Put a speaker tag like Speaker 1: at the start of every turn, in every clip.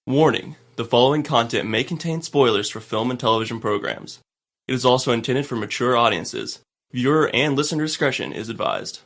Speaker 1: Warning: the following content may contain spoilers for film and television programs. It is also intended for mature audiences. Viewer and listener discretion is advised.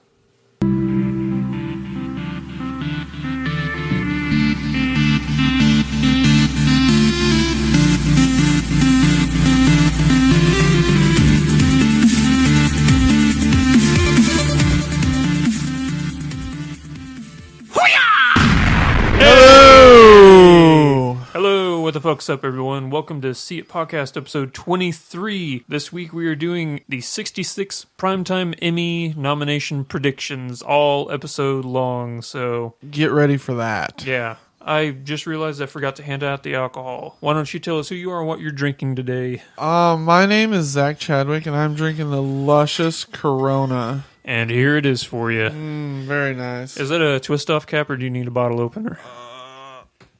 Speaker 2: What the fuck's up, everyone? Welcome to See It Podcast episode 23. This week we are doing the 66 Primetime Emmy nomination predictions, all episode long, so...
Speaker 3: Get ready for that.
Speaker 2: Yeah. I just realized I forgot to hand out the alcohol. Why don't you tell us who you are and what you're drinking today?
Speaker 3: My name is Zach Chadwick, and I'm drinking the luscious Corona.
Speaker 2: And here it is for you.
Speaker 3: Very nice.
Speaker 2: Is that a twist-off cap, or do you need a bottle opener?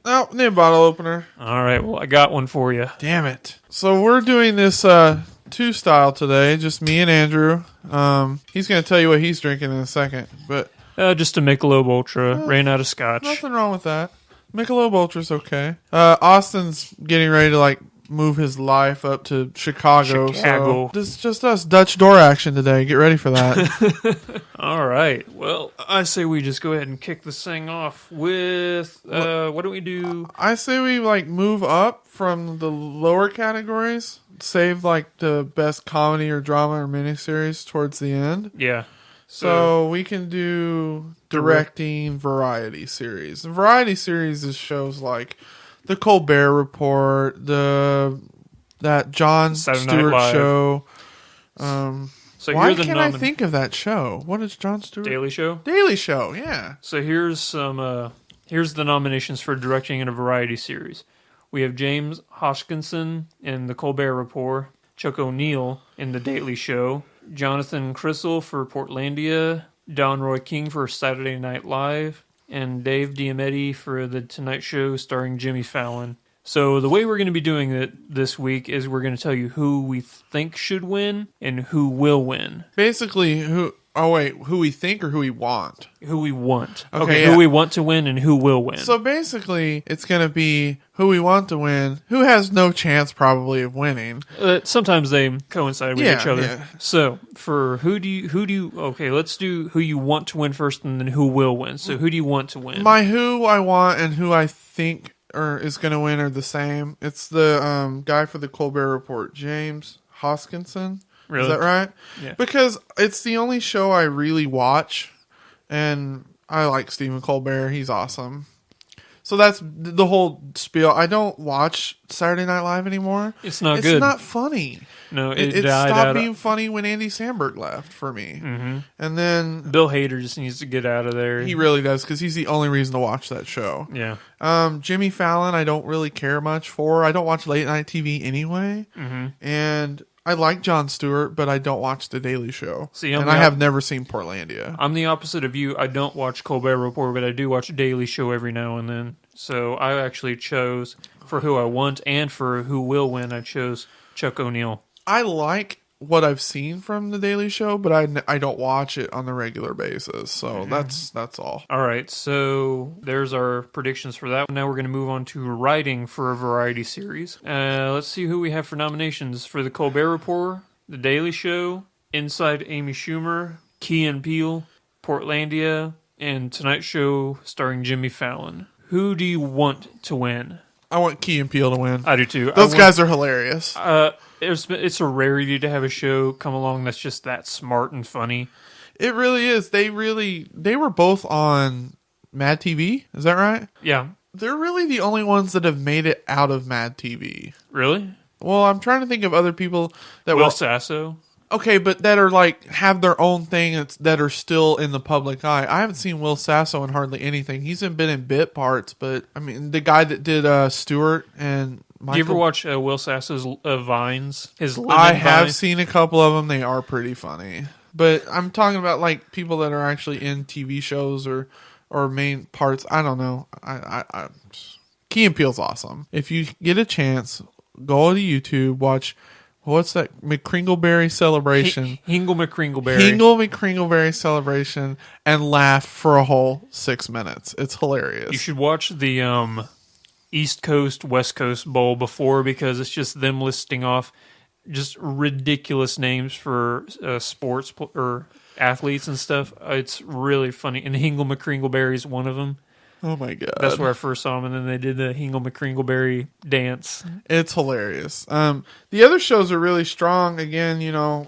Speaker 3: Oh, need a bottle opener.
Speaker 2: All right, well, I got one for you.
Speaker 3: Damn it. So we're doing this two-style today, just me and Andrew. He's going to tell you what he's drinking in a second, but...
Speaker 2: Just a Michelob Ultra, ran out of scotch.
Speaker 3: Nothing wrong with that. Michelob Ultra's okay. Austin's getting ready to, move his life up to Chicago. So this is just us Dutch door action today. Get ready for that.
Speaker 2: All right. Well, I say we just go ahead and kick this thing off with, what do we do?
Speaker 3: I say we, move up from the lower categories. Save, the best comedy or drama or miniseries towards the end.
Speaker 2: Yeah.
Speaker 3: So we can do directing variety series. And variety series is shows like The Colbert Report, that Jon Stewart show.
Speaker 2: So
Speaker 3: why can't I think of that show? What is Jon Stewart?
Speaker 2: Daily Show?
Speaker 3: Daily Show, yeah.
Speaker 2: So here's some. Here's the nominations for directing in a variety series. We have James Hodgkinson in The Colbert Report, Chuck O'Neill in The Daily Show, Jonathan Krystal for Portlandia, Don Roy King for Saturday Night Live, and Dave Diameti for The Tonight Show starring Jimmy Fallon. So the way we're going to be doing it this week is we're going to tell you who we think should win and who will win.
Speaker 3: Basically, who we think or who we want?
Speaker 2: Who we want.
Speaker 3: Okay,
Speaker 2: Who we want to win and who will win.
Speaker 3: So basically, it's going to be who we want to win, who has no chance probably of winning.
Speaker 2: Sometimes they coincide with each other.
Speaker 3: Yeah.
Speaker 2: So for let's do who you want to win first and then who will win. So who do you want to win?
Speaker 3: My who I want and who I think is going to win are the same. It's the guy for the Colbert Report, James Hodgkinson.
Speaker 2: Really?
Speaker 3: Is that right?
Speaker 2: Yeah.
Speaker 3: Because it's the only show I really watch, and I like Stephen Colbert. He's awesome. So that's the whole spiel. I don't watch Saturday Night Live anymore.
Speaker 2: It's not good.
Speaker 3: It's not funny.
Speaker 2: No,
Speaker 3: it stopped being funny when Andy Samberg left for me.
Speaker 2: Mm-hmm.
Speaker 3: And then
Speaker 2: Bill Hader just needs to get out of there.
Speaker 3: He really does, because he's the only reason to watch that show.
Speaker 2: Yeah.
Speaker 3: Jimmy Fallon, I don't really care much for. I don't watch late night TV anyway.
Speaker 2: Mm-hmm.
Speaker 3: And I like Jon Stewart, but I don't watch The Daily Show. I have never seen Portlandia.
Speaker 2: I'm the opposite of you. I don't watch Colbert Report, but I do watch Daily Show every now and then. So I actually chose, for who I want and for who will win, I chose Chuck O'Neill.
Speaker 3: I like what I've seen from The Daily Show, but I don't watch it on a regular basis. So that's all.
Speaker 2: All right, so there's our predictions for that. Now we're going to move on to writing for a variety series. Let's see who we have for nominations for The Colbert Report, The Daily Show, Inside Amy Schumer, Key and Peele, Portlandia, and Tonight Show starring Jimmy Fallon. Who do you want to win?
Speaker 3: I want Key and Peele to win.
Speaker 2: I do too.
Speaker 3: Those guys are hilarious.
Speaker 2: It's a rarity to have a show come along that's just that smart and funny.
Speaker 3: It really is. They were both on Mad TV. Is that right?
Speaker 2: Yeah.
Speaker 3: They're really the only ones that have made it out of Mad TV.
Speaker 2: Really?
Speaker 3: Well, I'm trying to think of other people that
Speaker 2: Will Sasso.
Speaker 3: Okay, but that are have their own thing that are still in the public eye. I haven't seen Will Sasso in hardly anything. He's been in bit parts, but I mean the guy that did Stewart and Michael.
Speaker 2: Do you ever watch Will Sasso's Vines?
Speaker 3: I have seen a couple of them. They are pretty funny. But I'm talking about people that are actually in TV shows or main parts. I don't know. I Key and Peele's awesome. If you get a chance, go to YouTube, watch. What's that? McCringleberry Celebration.
Speaker 2: Hingle McCringleberry.
Speaker 3: Hingle McCringleberry Celebration, and laugh for a whole 6 minutes. It's hilarious.
Speaker 2: You should watch the East Coast, West Coast Bowl before because it's just them listing off just ridiculous names for sports or athletes and stuff. It's really funny. And Hingle McCringleberry is one of them.
Speaker 3: Oh my god.
Speaker 2: That's where I first saw him, and then they did the Hingle McCringleberry dance.
Speaker 3: It's hilarious. The other shows are really strong. Again,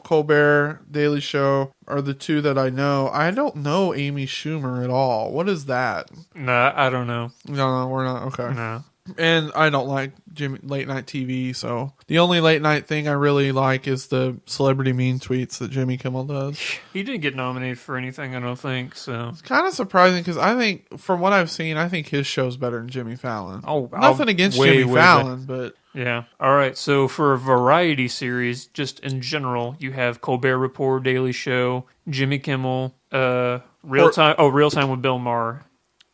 Speaker 3: Colbert, Daily Show are the two that I know. I don't know Amy Schumer at all. What is that?
Speaker 2: Nah, I don't know.
Speaker 3: No, we're not. Okay.
Speaker 2: No.
Speaker 3: And I don't like late night TV, so the only late night thing I really like is the celebrity mean tweets that Jimmy Kimmel does.
Speaker 2: He didn't get nominated for anything, I don't think, so.
Speaker 3: It's kind of surprising because I think, from what I've seen, I think his show's better than Jimmy Fallon.
Speaker 2: Oh,
Speaker 3: nothing against Jimmy Fallon, but
Speaker 2: yeah. All right, so for a variety series, just in general, you have Colbert Report, Daily Show, Jimmy Kimmel, Real Time with Bill Maher.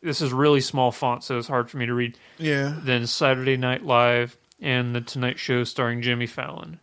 Speaker 2: This is really small font, so it's hard for me to read.
Speaker 3: Yeah.
Speaker 2: Then Saturday Night Live and The Tonight Show starring Jimmy Fallon.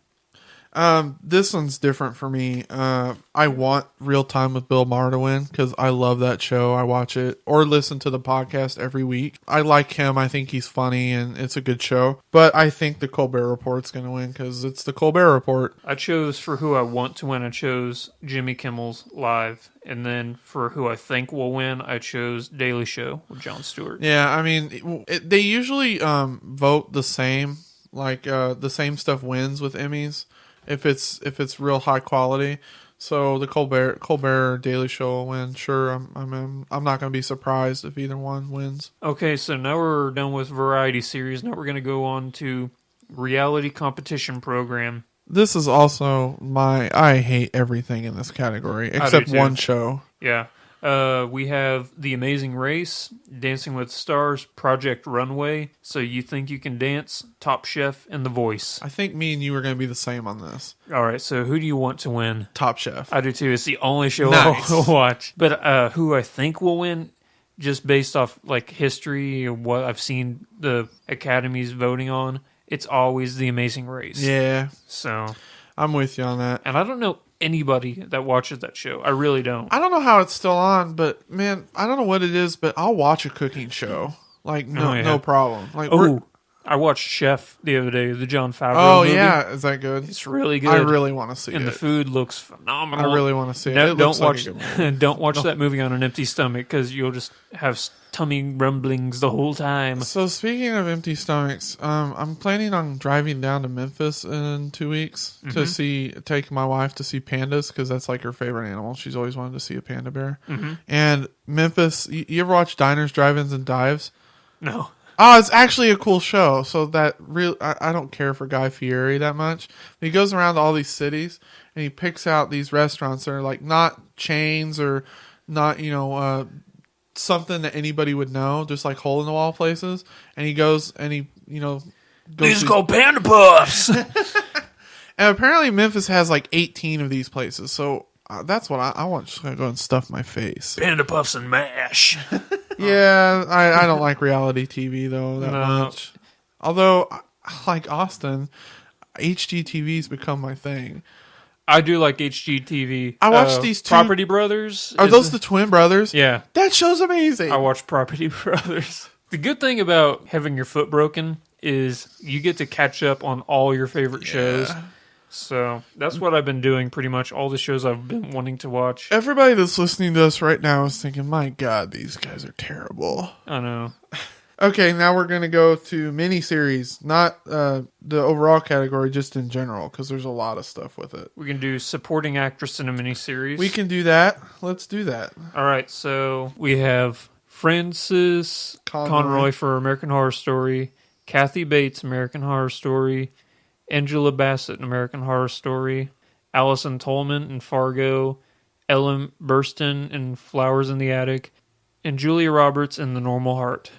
Speaker 3: This one's different for me. I want Real Time with Bill Maher to win because I love that show. I watch it or listen to the podcast every week. I like him. I think he's funny and it's a good show. But I think the Colbert Report's going to win because it's the Colbert Report.
Speaker 2: I chose for who I want to win. I chose Jimmy Kimmel's Live. And then for who I think will win, I chose Daily Show with Jon Stewart.
Speaker 3: Yeah, I mean, they usually vote the same. Like the same stuff wins with Emmys. If it's real high quality, so the Colbert Daily Show will win. Sure, I'm not going to be surprised if either one wins.
Speaker 2: Okay, so now we're done with variety series. Now we're going to go on to reality competition program.
Speaker 3: This is also I hate everything in this category except one show.
Speaker 2: Yeah. We have The Amazing Race, Dancing with Stars, Project Runway, So You Think You Can Dance, Top Chef, and The Voice.
Speaker 3: I think me and you are going to be the same on this.
Speaker 2: All right, so who do you want to win?
Speaker 3: Top Chef.
Speaker 2: I do too. It's the only show
Speaker 3: Nice.
Speaker 2: I'll watch. But who I think will win, just based off like history or what I've seen the Academy's voting on, it's always The Amazing Race.
Speaker 3: Yeah.
Speaker 2: So
Speaker 3: I'm with you on that.
Speaker 2: And I don't know anybody that watches that show. I really don't.
Speaker 3: I don't know how it's still on, but man, I don't know what it is, but I'll watch a cooking show. Like no problem. Like
Speaker 2: I watched Chef the other day, the Jon Favreau movie.
Speaker 3: Oh yeah, is that good?
Speaker 2: It's really good.
Speaker 3: I really want to see it.
Speaker 2: And the food looks phenomenal.
Speaker 3: I really want to see it.
Speaker 2: No,
Speaker 3: It looks
Speaker 2: don't watch
Speaker 3: like a good movie.
Speaker 2: don't watch that movie on an empty stomach because you'll just have tummy rumblings the whole time.
Speaker 3: So speaking of empty stomachs, I'm planning on driving down to Memphis in 2 weeks to take my wife to see pandas because that's like her favorite animal. She's always wanted to see a panda bear. And Memphis, you ever watch Diners, Drive-Ins, and Dives?
Speaker 2: No.
Speaker 3: Oh, it's actually a cool show. So that I don't care for Guy Fieri that much. He goes around to all these cities and he picks out these restaurants that are like not chains or not, something that anybody would know, just like hole in the wall places. And he goes and he,
Speaker 2: These called Panda Puffs.
Speaker 3: And apparently Memphis has like 18 of these places. So that's what I want to go and stuff my face.
Speaker 2: Panda Puffs and mash.
Speaker 3: Yeah, I don't like reality TV though that much. Although, like Austin, HGTV's become my thing.
Speaker 2: I do like HGTV.
Speaker 3: I watched these two
Speaker 2: Property Brothers.
Speaker 3: Are those the twin brothers?
Speaker 2: Yeah.
Speaker 3: That show's amazing.
Speaker 2: I watch Property Brothers. The good thing about having your foot broken is you get to catch up on all your favorite shows. So that's what I've been doing pretty much. All the shows I've been wanting to watch.
Speaker 3: Everybody that's listening to us right now is thinking, my God, these guys are terrible.
Speaker 2: I know.
Speaker 3: Okay, now we're going to go to miniseries, not the overall category, just in general, because there's a lot of stuff with it.
Speaker 2: We can do supporting actress in a miniseries.
Speaker 3: We can do that. Let's do that.
Speaker 2: All right, so we have Frances Conroy for American Horror Story, Kathy Bates, American Horror Story, Angela Bassett in American Horror Story, Allison Tolman in Fargo, Ellen Burstyn in Flowers in the Attic, and Julia Roberts in The Normal Heart.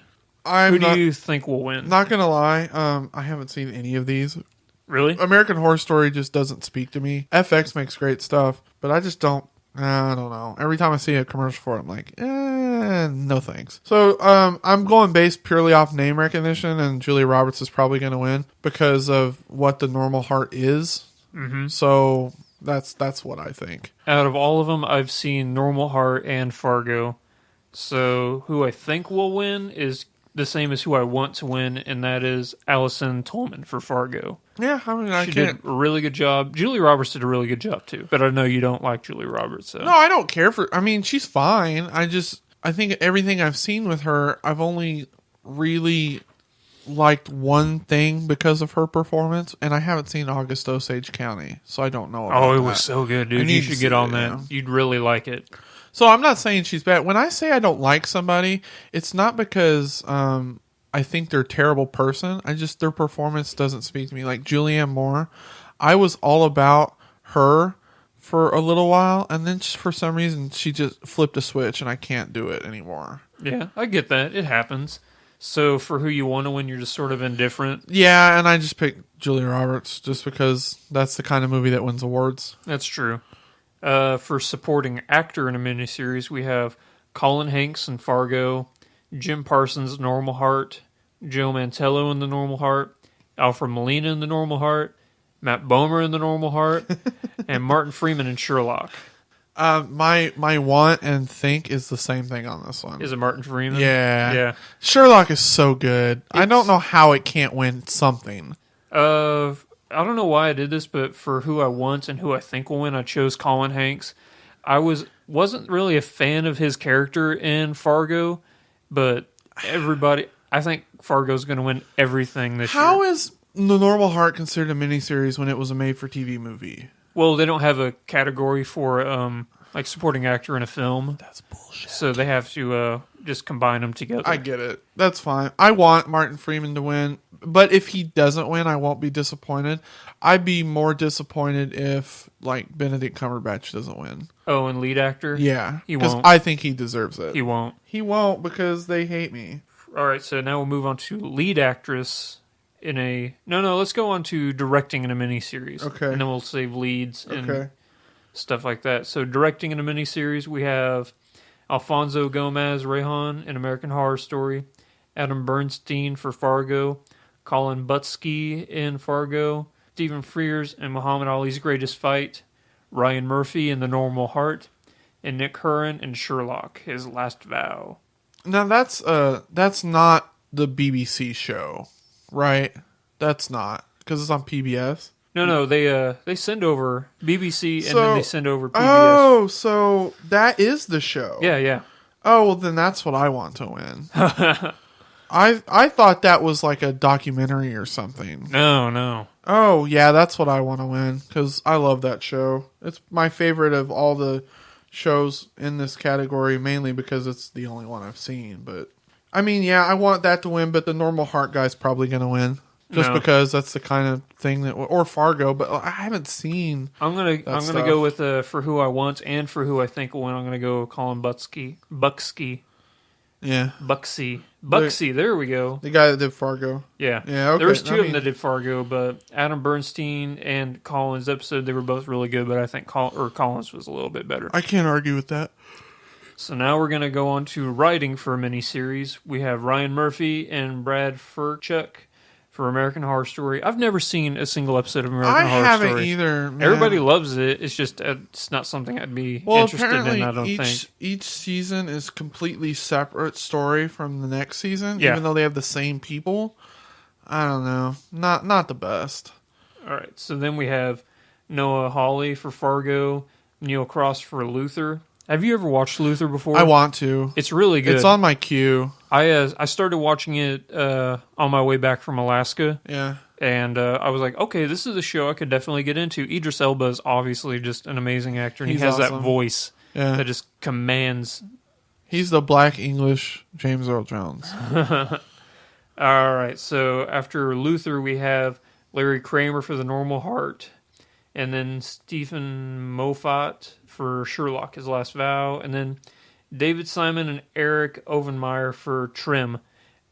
Speaker 2: Who do you think will win?
Speaker 3: Not gonna lie, I haven't seen any of these.
Speaker 2: Really?
Speaker 3: American Horror Story just doesn't speak to me. FX makes great stuff, but I just don't. I don't know. Every time I see a commercial for it, I'm like, no thanks. So I'm going based purely off name recognition, and Julia Roberts is probably going to win because of what The Normal Heart is. Mm-hmm. So that's what I think.
Speaker 2: Out of all of them, I've seen Normal Heart and Fargo. So who I think will win is the same as who I want to win, and that is Allison Tolman for Fargo.
Speaker 3: Yeah, I mean, I
Speaker 2: She
Speaker 3: can't.
Speaker 2: did a really good job. Julie Roberts did a really good job too. But I know you don't like Julie Roberts. So.
Speaker 3: No, I don't care for. I mean, she's fine. I think everything I've seen with her, I've only really liked one thing because of her performance, and I haven't seen August Osage County, so I don't know. About
Speaker 2: Oh, it
Speaker 3: that.
Speaker 2: was so good,
Speaker 3: I
Speaker 2: dude.
Speaker 3: need
Speaker 2: You
Speaker 3: to
Speaker 2: should
Speaker 3: see
Speaker 2: get on
Speaker 3: it,
Speaker 2: that.
Speaker 3: yeah.
Speaker 2: You'd really like it.
Speaker 3: So I'm not saying she's bad. When I say I don't like somebody, it's not because I think they're a terrible person. I just their performance doesn't speak to me. Like Julianne Moore, I was all about her for a little while, and then for some reason she just flipped a switch, and I can't do it anymore.
Speaker 2: Yeah, I get that. It happens. So for who you want to win, you're just sort of indifferent.
Speaker 3: Yeah, and I just picked Julia Roberts just because that's the kind of movie that wins awards.
Speaker 2: That's true. For supporting actor in a miniseries, we have Colin Hanks in Fargo, Jim Parsons, Normal Heart, Joe Mantello in The Normal Heart, Alfred Molina in The Normal Heart, Matt Bomer in The Normal Heart, and Martin Freeman in Sherlock.
Speaker 3: My want and think is the same thing on this one.
Speaker 2: Is it Martin Freeman?
Speaker 3: Yeah.
Speaker 2: Yeah.
Speaker 3: Sherlock is so good. I don't know how it can't win something.
Speaker 2: I don't know why I did this, but for who I want and who I think will win, I chose Colin Hanks. I wasn't really a fan of his character in Fargo, but I think Fargo's going to win everything this year.
Speaker 3: How is The Normal Heart considered a miniseries when it was a made-for-TV movie?
Speaker 2: Well, they don't have a category for like supporting actor in a film.
Speaker 3: That's bullshit.
Speaker 2: So they have to just combine them together.
Speaker 3: I get it. That's fine. I want Martin Freeman to win, but if he doesn't win, I won't be disappointed. I'd be more disappointed if like Benedict Cumberbatch doesn't win.
Speaker 2: Oh, and lead actor?
Speaker 3: Yeah,
Speaker 2: He
Speaker 3: because
Speaker 2: won't.
Speaker 3: I think he deserves it.
Speaker 2: He won't.
Speaker 3: He won't because they hate me.
Speaker 2: All right, so now we'll move on to lead actress in a... No, let's go on to directing in a miniseries.
Speaker 3: Okay.
Speaker 2: And then we'll save leads and
Speaker 3: Okay.
Speaker 2: stuff like that. So directing in a miniseries, we have Alfonso Gomez Rejon in American Horror Story, Adam Bernstein for Fargo, Colin Butsky in Fargo, Stephen Frears in Muhammad Ali's Greatest Fight, Ryan Murphy in The Normal Heart, and Nick Curran in Sherlock, His Last Vow.
Speaker 3: Now that's not the BBC show, right? That's not because it's on PBS.
Speaker 2: No, they send over BBC and
Speaker 3: So-
Speaker 2: then they send over PBS.
Speaker 3: Oh, so that is the show.
Speaker 2: Yeah.
Speaker 3: Oh, well, then that's what I want to win. I thought that was like a documentary or something.
Speaker 2: No.
Speaker 3: Oh, yeah, that's what I want to win because I love that show. It's my favorite of all the shows in this category, mainly because it's the only one I've seen. But I mean, yeah, I want that to win, but the Normal Heart guy's probably going to win just
Speaker 2: No.
Speaker 3: because that's the kind of thing that, or Fargo. But I haven't seen.
Speaker 2: I'm gonna
Speaker 3: stuff.
Speaker 2: go with for who I want and for who I think will win. I'm gonna go Colin Butsky.
Speaker 3: Yeah,
Speaker 2: Buxy. There we go.
Speaker 3: the guy that did Fargo.
Speaker 2: Yeah.
Speaker 3: Yeah, okay.
Speaker 2: There was two
Speaker 3: I
Speaker 2: of
Speaker 3: mean-
Speaker 2: them that did Fargo, but Adam Bernstein and Colin's episode, they were both really good, but I think Colin's was a little bit better.
Speaker 3: I can't argue with that.
Speaker 2: So now we're going to go on to writing for a miniseries. We have Ryan Murphy and Brad Furchuk for American Horror Story. I've never seen a single episode of American
Speaker 3: I
Speaker 2: Horror
Speaker 3: haven't
Speaker 2: Story.
Speaker 3: either. Man.
Speaker 2: Everybody loves it. It's just it's not something I'd be interested
Speaker 3: apparently
Speaker 2: in, I don't think.
Speaker 3: each season is completely separate story from the next season,
Speaker 2: Yeah.
Speaker 3: even though they have the same people. I don't know. Not the best.
Speaker 2: All right. So then we have Noah Hawley for Fargo, Neil Cross for Luther. Have you ever watched Luther before?
Speaker 3: I want to.
Speaker 2: It's really good.
Speaker 3: It's on my queue.
Speaker 2: I started watching it on my way back from Alaska,
Speaker 3: Yeah.
Speaker 2: and I was like, okay, this is a show I could definitely get into. Idris Elba is obviously just an amazing actor, and
Speaker 3: He's
Speaker 2: he has that
Speaker 3: awesome.
Speaker 2: voice
Speaker 3: Yeah.
Speaker 2: that just commands.
Speaker 3: He's the black English James Earl Jones.
Speaker 2: All right, so after Luther, we have Larry Kramer for The Normal Heart, and then Stephen Moffat for Sherlock, His Last Vow, and then David Simon and Eric Ovenmeyer for Trim.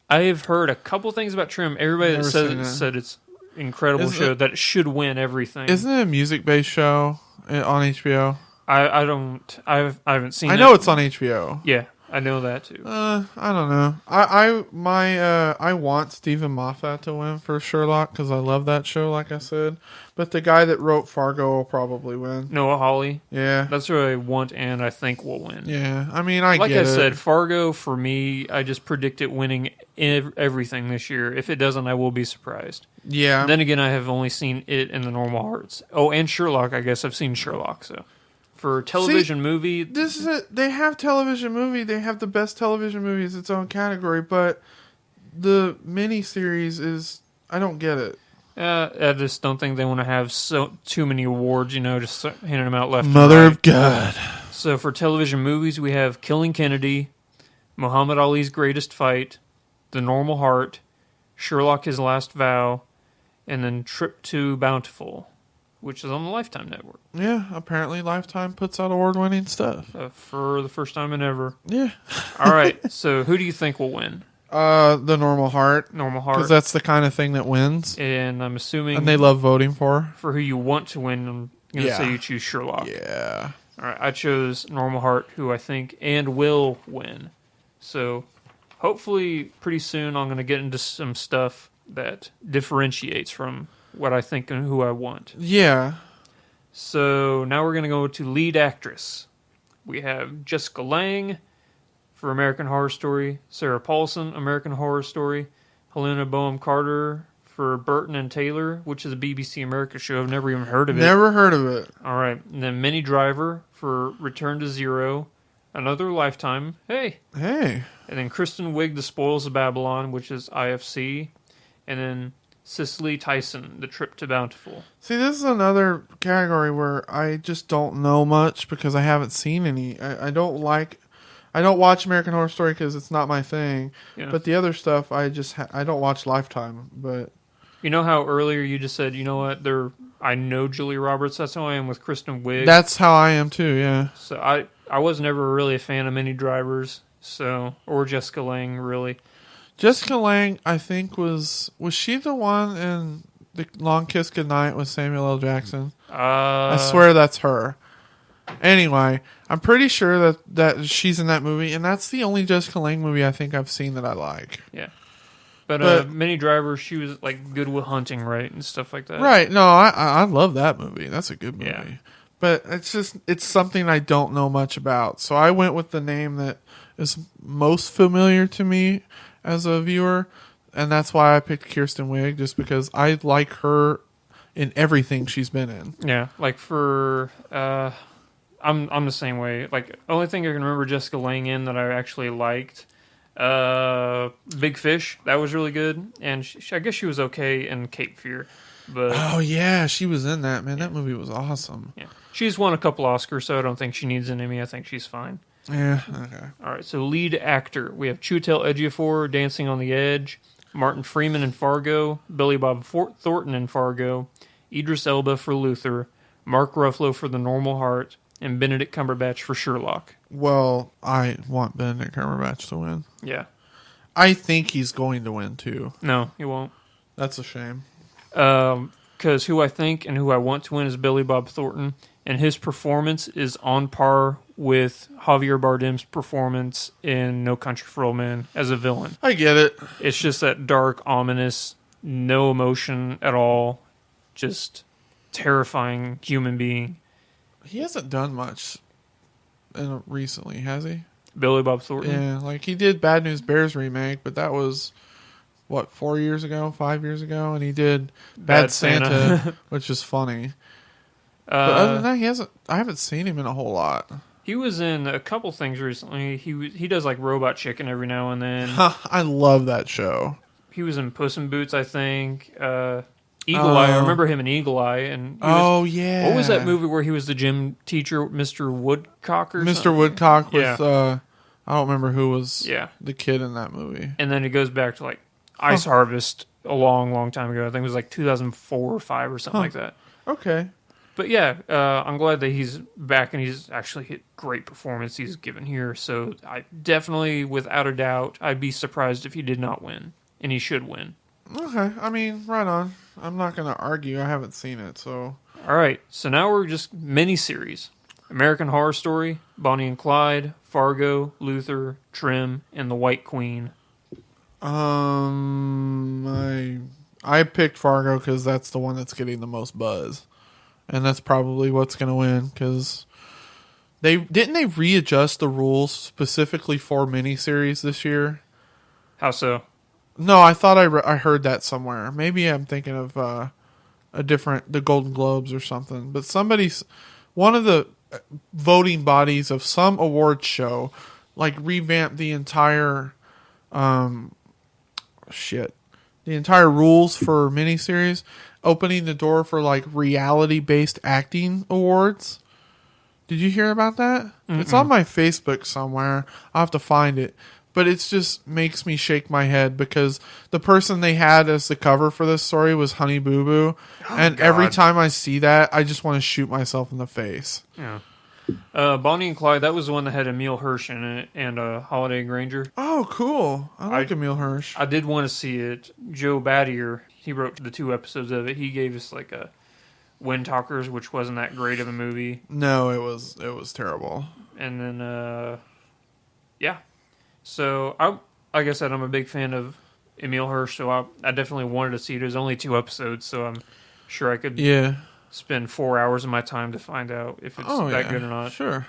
Speaker 2: I have heard a couple things about Trim. Everybody that
Speaker 3: Never
Speaker 2: says
Speaker 3: seen
Speaker 2: it
Speaker 3: it.
Speaker 2: said it's an incredible
Speaker 3: Is
Speaker 2: show
Speaker 3: it-
Speaker 2: that it should win everything.
Speaker 3: Isn't it a music-based show on HBO?
Speaker 2: I haven't seen it.
Speaker 3: I know it's on HBO.
Speaker 2: Yeah. I know that too.
Speaker 3: I don't know. I want Stephen Moffat to win for Sherlock because I love that show, like I said. But the guy that wrote Fargo will probably win.
Speaker 2: Noah Hawley.
Speaker 3: Yeah.
Speaker 2: That's who I want and I think will win.
Speaker 3: Yeah. I mean, I
Speaker 2: like
Speaker 3: get
Speaker 2: I
Speaker 3: it.
Speaker 2: said, Fargo, for me, I just predict it winning everything this year. If it doesn't, I will be surprised.
Speaker 3: Yeah.
Speaker 2: Then again, I have only seen it in the Normal Hearts. Oh, and Sherlock. I guess I've seen Sherlock, so... For television movie...
Speaker 3: This is it. They have television movie. They have the best television movie as its own category, but the miniseries is... I don't get it.
Speaker 2: I just don't think they want to have too many awards, just handing them out left
Speaker 3: Mother
Speaker 2: and right.
Speaker 3: of God.
Speaker 2: So for television movies, we have Killing Kennedy, Muhammad Ali's Greatest Fight, The Normal Heart, Sherlock His Last Vow, and then Trip to Bountiful, which is on the Lifetime Network.
Speaker 3: Yeah, apparently Lifetime puts out award-winning stuff.
Speaker 2: For the first time in ever.
Speaker 3: Yeah.
Speaker 2: All right, so who do you think will win?
Speaker 3: The Normal Heart.
Speaker 2: Normal Heart.
Speaker 3: Because that's the kind of thing that wins.
Speaker 2: And I'm assuming...
Speaker 3: And they love voting for.
Speaker 2: For who you want to win, I'm going to say you choose Sherlock.
Speaker 3: Yeah.
Speaker 2: All right, I chose Normal Heart, who I think and will win. So hopefully pretty soon I'm going to get into some stuff that differentiates from what I think and who I want.
Speaker 3: Yeah.
Speaker 2: So now we're going to go to lead actress. We have Jessica Lange for American Horror Story, Sarah Paulson, American Horror Story, Helena Bonham Carter for Burton and Taylor, which is a BBC America show. I've never even heard of it.
Speaker 3: Never heard of it.
Speaker 2: All right. And then Minnie Driver for Return to Zero, another Lifetime. Hey.
Speaker 3: And
Speaker 2: then Kristen Wiig, The Spoils of Babylon, which is IFC. And then Cicely Tyson, The Trip to Bountiful.
Speaker 3: See, this is another category where I just don't know much because I haven't seen any. I don't watch American Horror Story because it's not my thing.
Speaker 2: Yeah.
Speaker 3: But the other stuff, I don't watch Lifetime. But
Speaker 2: you know how earlier you just said, you know what, I know Julia Roberts. That's how I am with Kristen Wiig.
Speaker 3: That's how I am too. Yeah.
Speaker 2: So I was never really a fan of Minnie Drivers, or Jessica Lange really.
Speaker 3: Jessica Lange, I think was she the one in The Long Kiss Goodnight with Samuel L. Jackson? I swear that's her. Anyway, I'm pretty sure that she's in that movie, and that's the only Jessica Lange movie I think I've seen that I like.
Speaker 2: Yeah. But Minnie Driver, she was like Good Will Hunting, right, and stuff like that.
Speaker 3: Right. No, I love that movie. That's a good movie.
Speaker 2: Yeah.
Speaker 3: But it's something I don't know much about. So I went with the name that is most familiar to me as a viewer, and that's why I picked Kirsten Wiig, just because I like her in everything she's been in.
Speaker 2: Yeah, like for I'm the same way. Like only thing I can remember Jessica Lange in that I actually liked, Big Fish. That was really good, and I guess she was okay in Cape Fear. But
Speaker 3: oh yeah, she was in that, man. That movie was awesome.
Speaker 2: Yeah, she's won a couple Oscars, so I don't think she needs an Emmy. I think she's fine.
Speaker 3: Yeah, okay.
Speaker 2: All right, so lead actor. We have Chiwetel Ejiofor, Dancing on the Edge, Martin Freeman in Fargo, Billy Bob Thornton in Fargo, Idris Elba for Luther, Mark Ruffalo for The Normal Heart, and Benedict Cumberbatch for Sherlock.
Speaker 3: Well, I want Benedict Cumberbatch to win.
Speaker 2: Yeah.
Speaker 3: I think he's going to win, too.
Speaker 2: No, he won't.
Speaker 3: That's a shame.
Speaker 2: Because who I think and who I want to win is Billy Bob Thornton, and his performance is on par with Javier Bardem's performance in No Country for Old Men as a villain.
Speaker 3: I get it.
Speaker 2: It's just that dark, ominous, no emotion at all, just terrifying human being.
Speaker 3: He hasn't done much recently, has he?
Speaker 2: Billy Bob Thornton?
Speaker 3: Yeah, like he did Bad News Bears remake, but that was, 5 years ago? And he did Bad Santa, which is funny. But other than that, I haven't seen him in a whole lot.
Speaker 2: He was in a couple things recently. He does like Robot Chicken every now and then.
Speaker 3: I love that show.
Speaker 2: He was in Puss in Boots, I think. Eagle Eye. I remember him in Eagle Eye. And
Speaker 3: yeah.
Speaker 2: What was that movie where he was the gym teacher, Mr. Woodcock or something?
Speaker 3: Mr. Woodcock with,
Speaker 2: Yeah.
Speaker 3: I don't remember who was the kid in that movie.
Speaker 2: And then it goes back to like Ice Harvest a long, long time ago. I think it was like 2004 or 5 or something like that.
Speaker 3: Okay.
Speaker 2: But yeah, I'm glad that he's back and he's actually hit great performance he's given here. So I definitely, without a doubt, I'd be surprised if he did not win. And he should win.
Speaker 3: Okay. I mean, right on. I'm not going to argue. I haven't seen it, so.
Speaker 2: All right. So now we're just miniseries. American Horror Story, Bonnie and Clyde, Fargo, Luther, Trim, and The White Queen.
Speaker 3: I picked Fargo because that's the one that's getting the most buzz, and that's probably what's going to win because they readjust the rules specifically for miniseries this year.
Speaker 2: How so?
Speaker 3: No, I thought I heard that somewhere. Maybe I'm thinking of the Golden Globes or something. But one of the voting bodies of some awards show, like revamped the entire the entire rules for miniseries, opening the door for like reality-based acting awards. Did you hear about that? Mm-mm. It's on my Facebook somewhere. I'll have to find it. But it just makes me shake my head because the person they had as the cover for this story was Honey Boo Boo. And God. Every time I see that, I just want to shoot myself in the face.
Speaker 2: Yeah. Bonnie and Clyde, that was the one that had Emile Hirsch in it and Holiday Granger.
Speaker 3: Oh, cool. I like Emile Hirsch.
Speaker 2: I did want to see it. Joe Battier, he wrote the 2 episodes of it. He gave us like a Wind Talkers, which wasn't that great of a movie.
Speaker 3: No, it was terrible.
Speaker 2: And then, yeah. So, like I said, I'm a big fan of Emile Hirsch, so I definitely wanted to see it. There's only 2 episodes, so I'm sure I could spend 4 hours of my time to find out if it's that good or not.
Speaker 3: Sure.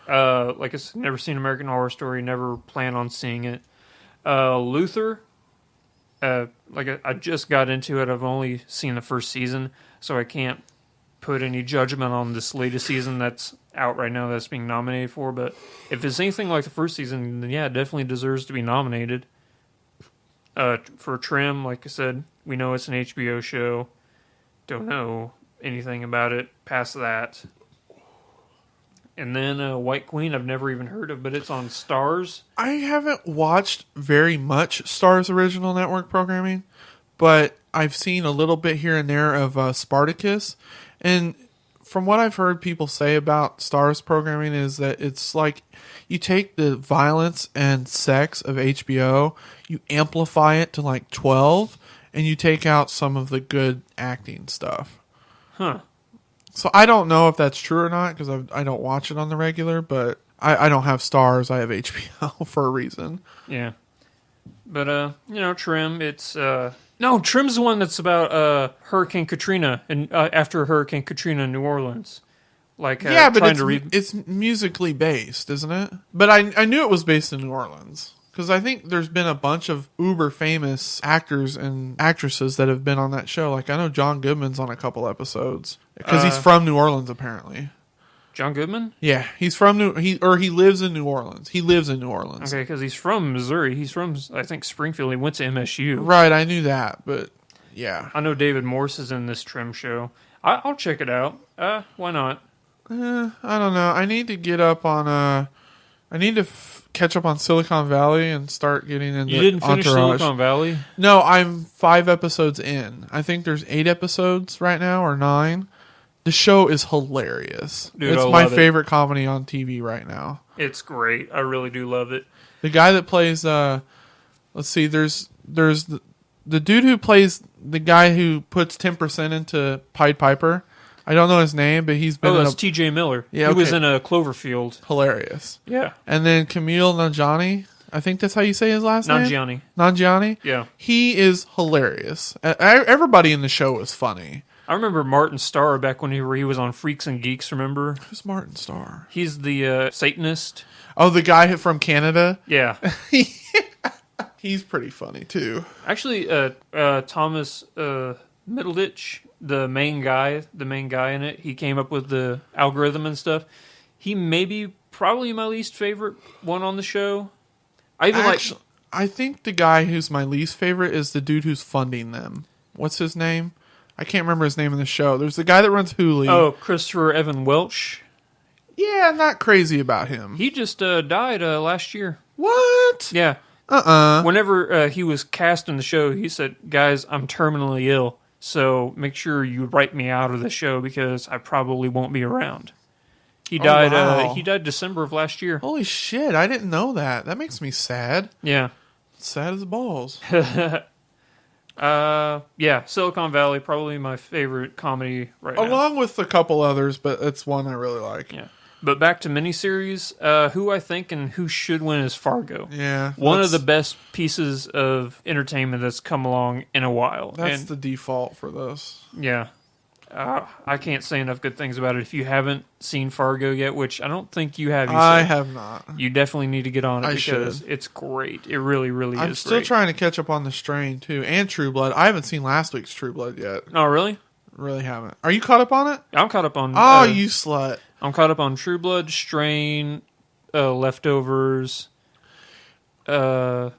Speaker 2: Like I said, never seen American Horror Story, never plan on seeing it. Luther, like I just got into it. I've only seen the first season, so I can't put any judgment on this latest season that's out right now that's being nominated for. But if it's anything like the first season, then yeah, it definitely deserves to be nominated. For Trim, like I said, we know it's an HBO show. Don't know anything about it past that. And then White Queen, I've never even heard of, but it's on Starz.
Speaker 3: I haven't watched very much Starz original network programming, but I've seen a little bit here and there of Spartacus. And from what I've heard people say about Starz programming is that it's like you take the violence and sex of HBO, you amplify it to like 12, and you take out some of the good acting stuff.
Speaker 2: Huh.
Speaker 3: So I don't know if that's true or not because I don't watch it on the regular, but I don't have Starz. I have HBO for a reason.
Speaker 2: Yeah. But, Trim, it's... No, Trim's the one that's about Hurricane Katrina and after Hurricane Katrina in New Orleans. Like,
Speaker 3: yeah, but it's musically based, isn't it? But I knew it was based in New Orleans. Because I think there's been a bunch of uber famous actors and actresses that have been on that show. Like, I know John Goodman's on a couple episodes. Because he's from New Orleans, apparently.
Speaker 2: John Goodman?
Speaker 3: Yeah, he's from he lives in New Orleans. He lives in New Orleans.
Speaker 2: Okay, because he's from Missouri. He's from, I think, Springfield. He went to MSU.
Speaker 3: Right, I knew that, but yeah.
Speaker 2: I know David Morse is in this Trim show. I'll check it out. Why not?
Speaker 3: I don't know. I need to get up on I need to catch up on Silicon Valley and start getting into
Speaker 2: You didn't finish
Speaker 3: Entourage.
Speaker 2: Silicon Valley?
Speaker 3: No, I'm 5 episodes in. I think there's 8 episodes right now, or 9. The show is hilarious.
Speaker 2: Dude,
Speaker 3: it's my favorite comedy on TV right now.
Speaker 2: It's great. I really do love it.
Speaker 3: The guy that plays, let's see, there's the dude who plays the guy who puts 10% into Pied Piper. I don't know his name, but he's been
Speaker 2: that's T.J. Miller.
Speaker 3: Yeah,
Speaker 2: he was in a Cloverfield.
Speaker 3: Hilarious.
Speaker 2: Yeah.
Speaker 3: And then Camille Nanjiani, I think that's how you say his last name? Nanjiani?
Speaker 2: Yeah.
Speaker 3: He is hilarious. Everybody in the show is funny.
Speaker 2: I remember Martin Starr back when he was on Freaks and Geeks, remember?
Speaker 3: Who's Martin Starr?
Speaker 2: He's the Satanist.
Speaker 3: Oh, the guy from Canada?
Speaker 2: Yeah.
Speaker 3: He's pretty funny, too.
Speaker 2: Actually, Thomas Middleditch, the main guy in it, he came up with the algorithm and stuff. He may be probably my least favorite one on the show.
Speaker 3: I think the guy who's my least favorite is the dude who's funding them. What's his name? I can't remember his name in the show. There's the guy that runs Hulu.
Speaker 2: Oh, Christopher Evan Welch.
Speaker 3: Yeah, I'm not crazy about him.
Speaker 2: He just died last year.
Speaker 3: What?
Speaker 2: Yeah. Whenever he was cast in the show, he said, "Guys, I'm terminally ill, so make sure you write me out of the show because I probably won't be around." He died.
Speaker 3: Wow.
Speaker 2: He died December of last year.
Speaker 3: Holy shit! I didn't know that. That makes me sad.
Speaker 2: Yeah.
Speaker 3: Sad as balls.
Speaker 2: Yeah, Silicon Valley, probably my favorite comedy right now.
Speaker 3: Along with a couple others, but it's one I really like.
Speaker 2: Yeah. But back to miniseries, who I think and who should win is Fargo.
Speaker 3: Yeah.
Speaker 2: One of the best pieces of entertainment that's come along in a while.
Speaker 3: That's the default for this.
Speaker 2: Yeah. I can't say enough good things about it. If you haven't seen Fargo yet, which I don't think you have.
Speaker 3: I have not.
Speaker 2: You definitely need to get on it because
Speaker 3: should.
Speaker 2: it's great. It really, really is
Speaker 3: I'm still trying to catch up on The Strain, too, and True Blood. I haven't seen last week's True Blood yet.
Speaker 2: Oh, really?
Speaker 3: Really haven't. Are you caught up on it?
Speaker 2: I'm caught up on...
Speaker 3: Oh, you slut.
Speaker 2: I'm caught up on True Blood, Strain, Leftovers, and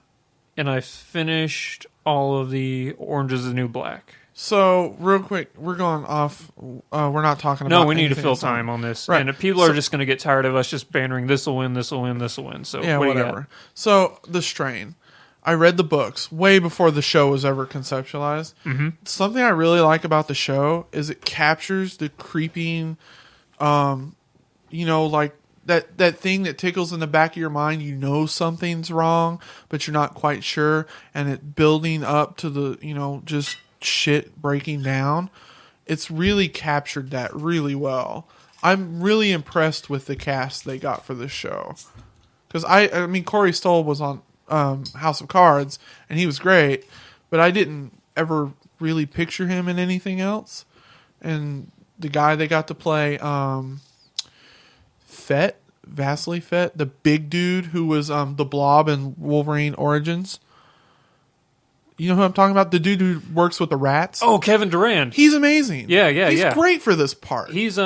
Speaker 2: I finished all of the Orange is the New Black.
Speaker 3: So, real quick, we're going off. We're not talking about...
Speaker 2: No, we need to fill time on this.
Speaker 3: Right.
Speaker 2: And people are just going to get tired of us just bantering, this will win, this will win, this will win. So,
Speaker 3: yeah,
Speaker 2: what do you
Speaker 3: whatever.
Speaker 2: got?
Speaker 3: So, The Strain. I read the books way before the show was ever conceptualized.
Speaker 2: Mm-hmm.
Speaker 3: Something I really like about the show is it captures the creeping... like that thing that tickles in the back of your mind. You know something's wrong, but you're not quite sure, and it building up to the just shit breaking down. It's really captured that really well. I'm really impressed with the cast they got for this show, because I mean Corey Stoll was on House of Cards and he was great, but I didn't ever really picture him in anything else. And the guy they got to play Vasily Fett, the big dude who was the Blob in Wolverine Origins. You know who I'm talking about? The dude who works with the rats.
Speaker 2: Oh, Kevin Durant.
Speaker 3: He's amazing.
Speaker 2: Yeah,
Speaker 3: He's great for this part.
Speaker 2: He's he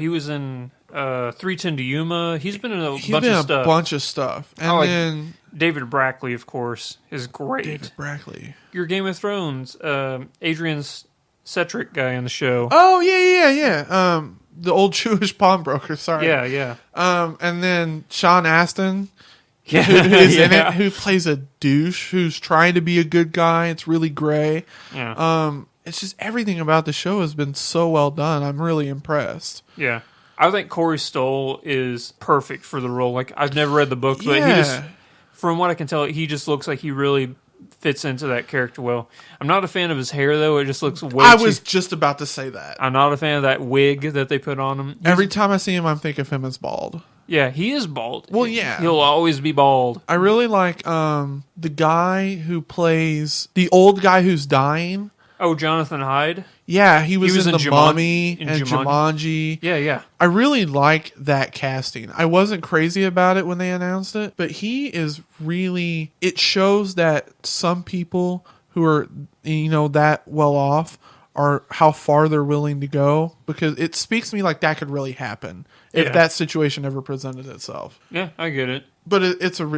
Speaker 2: was in 310 to Yuma. He's been in a bunch of stuff.
Speaker 3: And then
Speaker 2: David Brackley, of course, is great.
Speaker 3: David Brackley.
Speaker 2: Your Game of Thrones, Adrian Cetric guy on the show.
Speaker 3: Oh yeah. The old Jewish pawnbroker. Sorry.
Speaker 2: Yeah.
Speaker 3: And then Sean Astin.
Speaker 2: Yeah,
Speaker 3: who's in it, who plays a douche who's trying to be a good guy. It's really gray.
Speaker 2: Yeah.
Speaker 3: It's just everything about the show has been so well done. I'm really impressed.
Speaker 2: Yeah. I think Corey Stoll is perfect for the role. Like, I've never read the book, but he just, from what I can tell, he just looks like he really fits into that character well. I'm not a fan of his hair, though. It just looks way
Speaker 3: I was just about to say that.
Speaker 2: I'm not a fan of that wig that they put on him.
Speaker 3: Every time I see him, I'm thinking of him as bald.
Speaker 2: Yeah, he is bald.
Speaker 3: Well, yeah.
Speaker 2: He'll always be bald.
Speaker 3: I really like the guy who plays the old guy who's dying.
Speaker 2: Oh, Jonathan Hyde?
Speaker 3: Yeah, he was in The Mummy
Speaker 2: in
Speaker 3: and Jumanji.
Speaker 2: Yeah.
Speaker 3: I really like that casting. I wasn't crazy about it when they announced it, but he is really... It shows that some people who are, that well off are how far they're willing to go, because it speaks to me like that could really happen if that situation ever presented itself.
Speaker 2: Yeah, I get it.
Speaker 3: But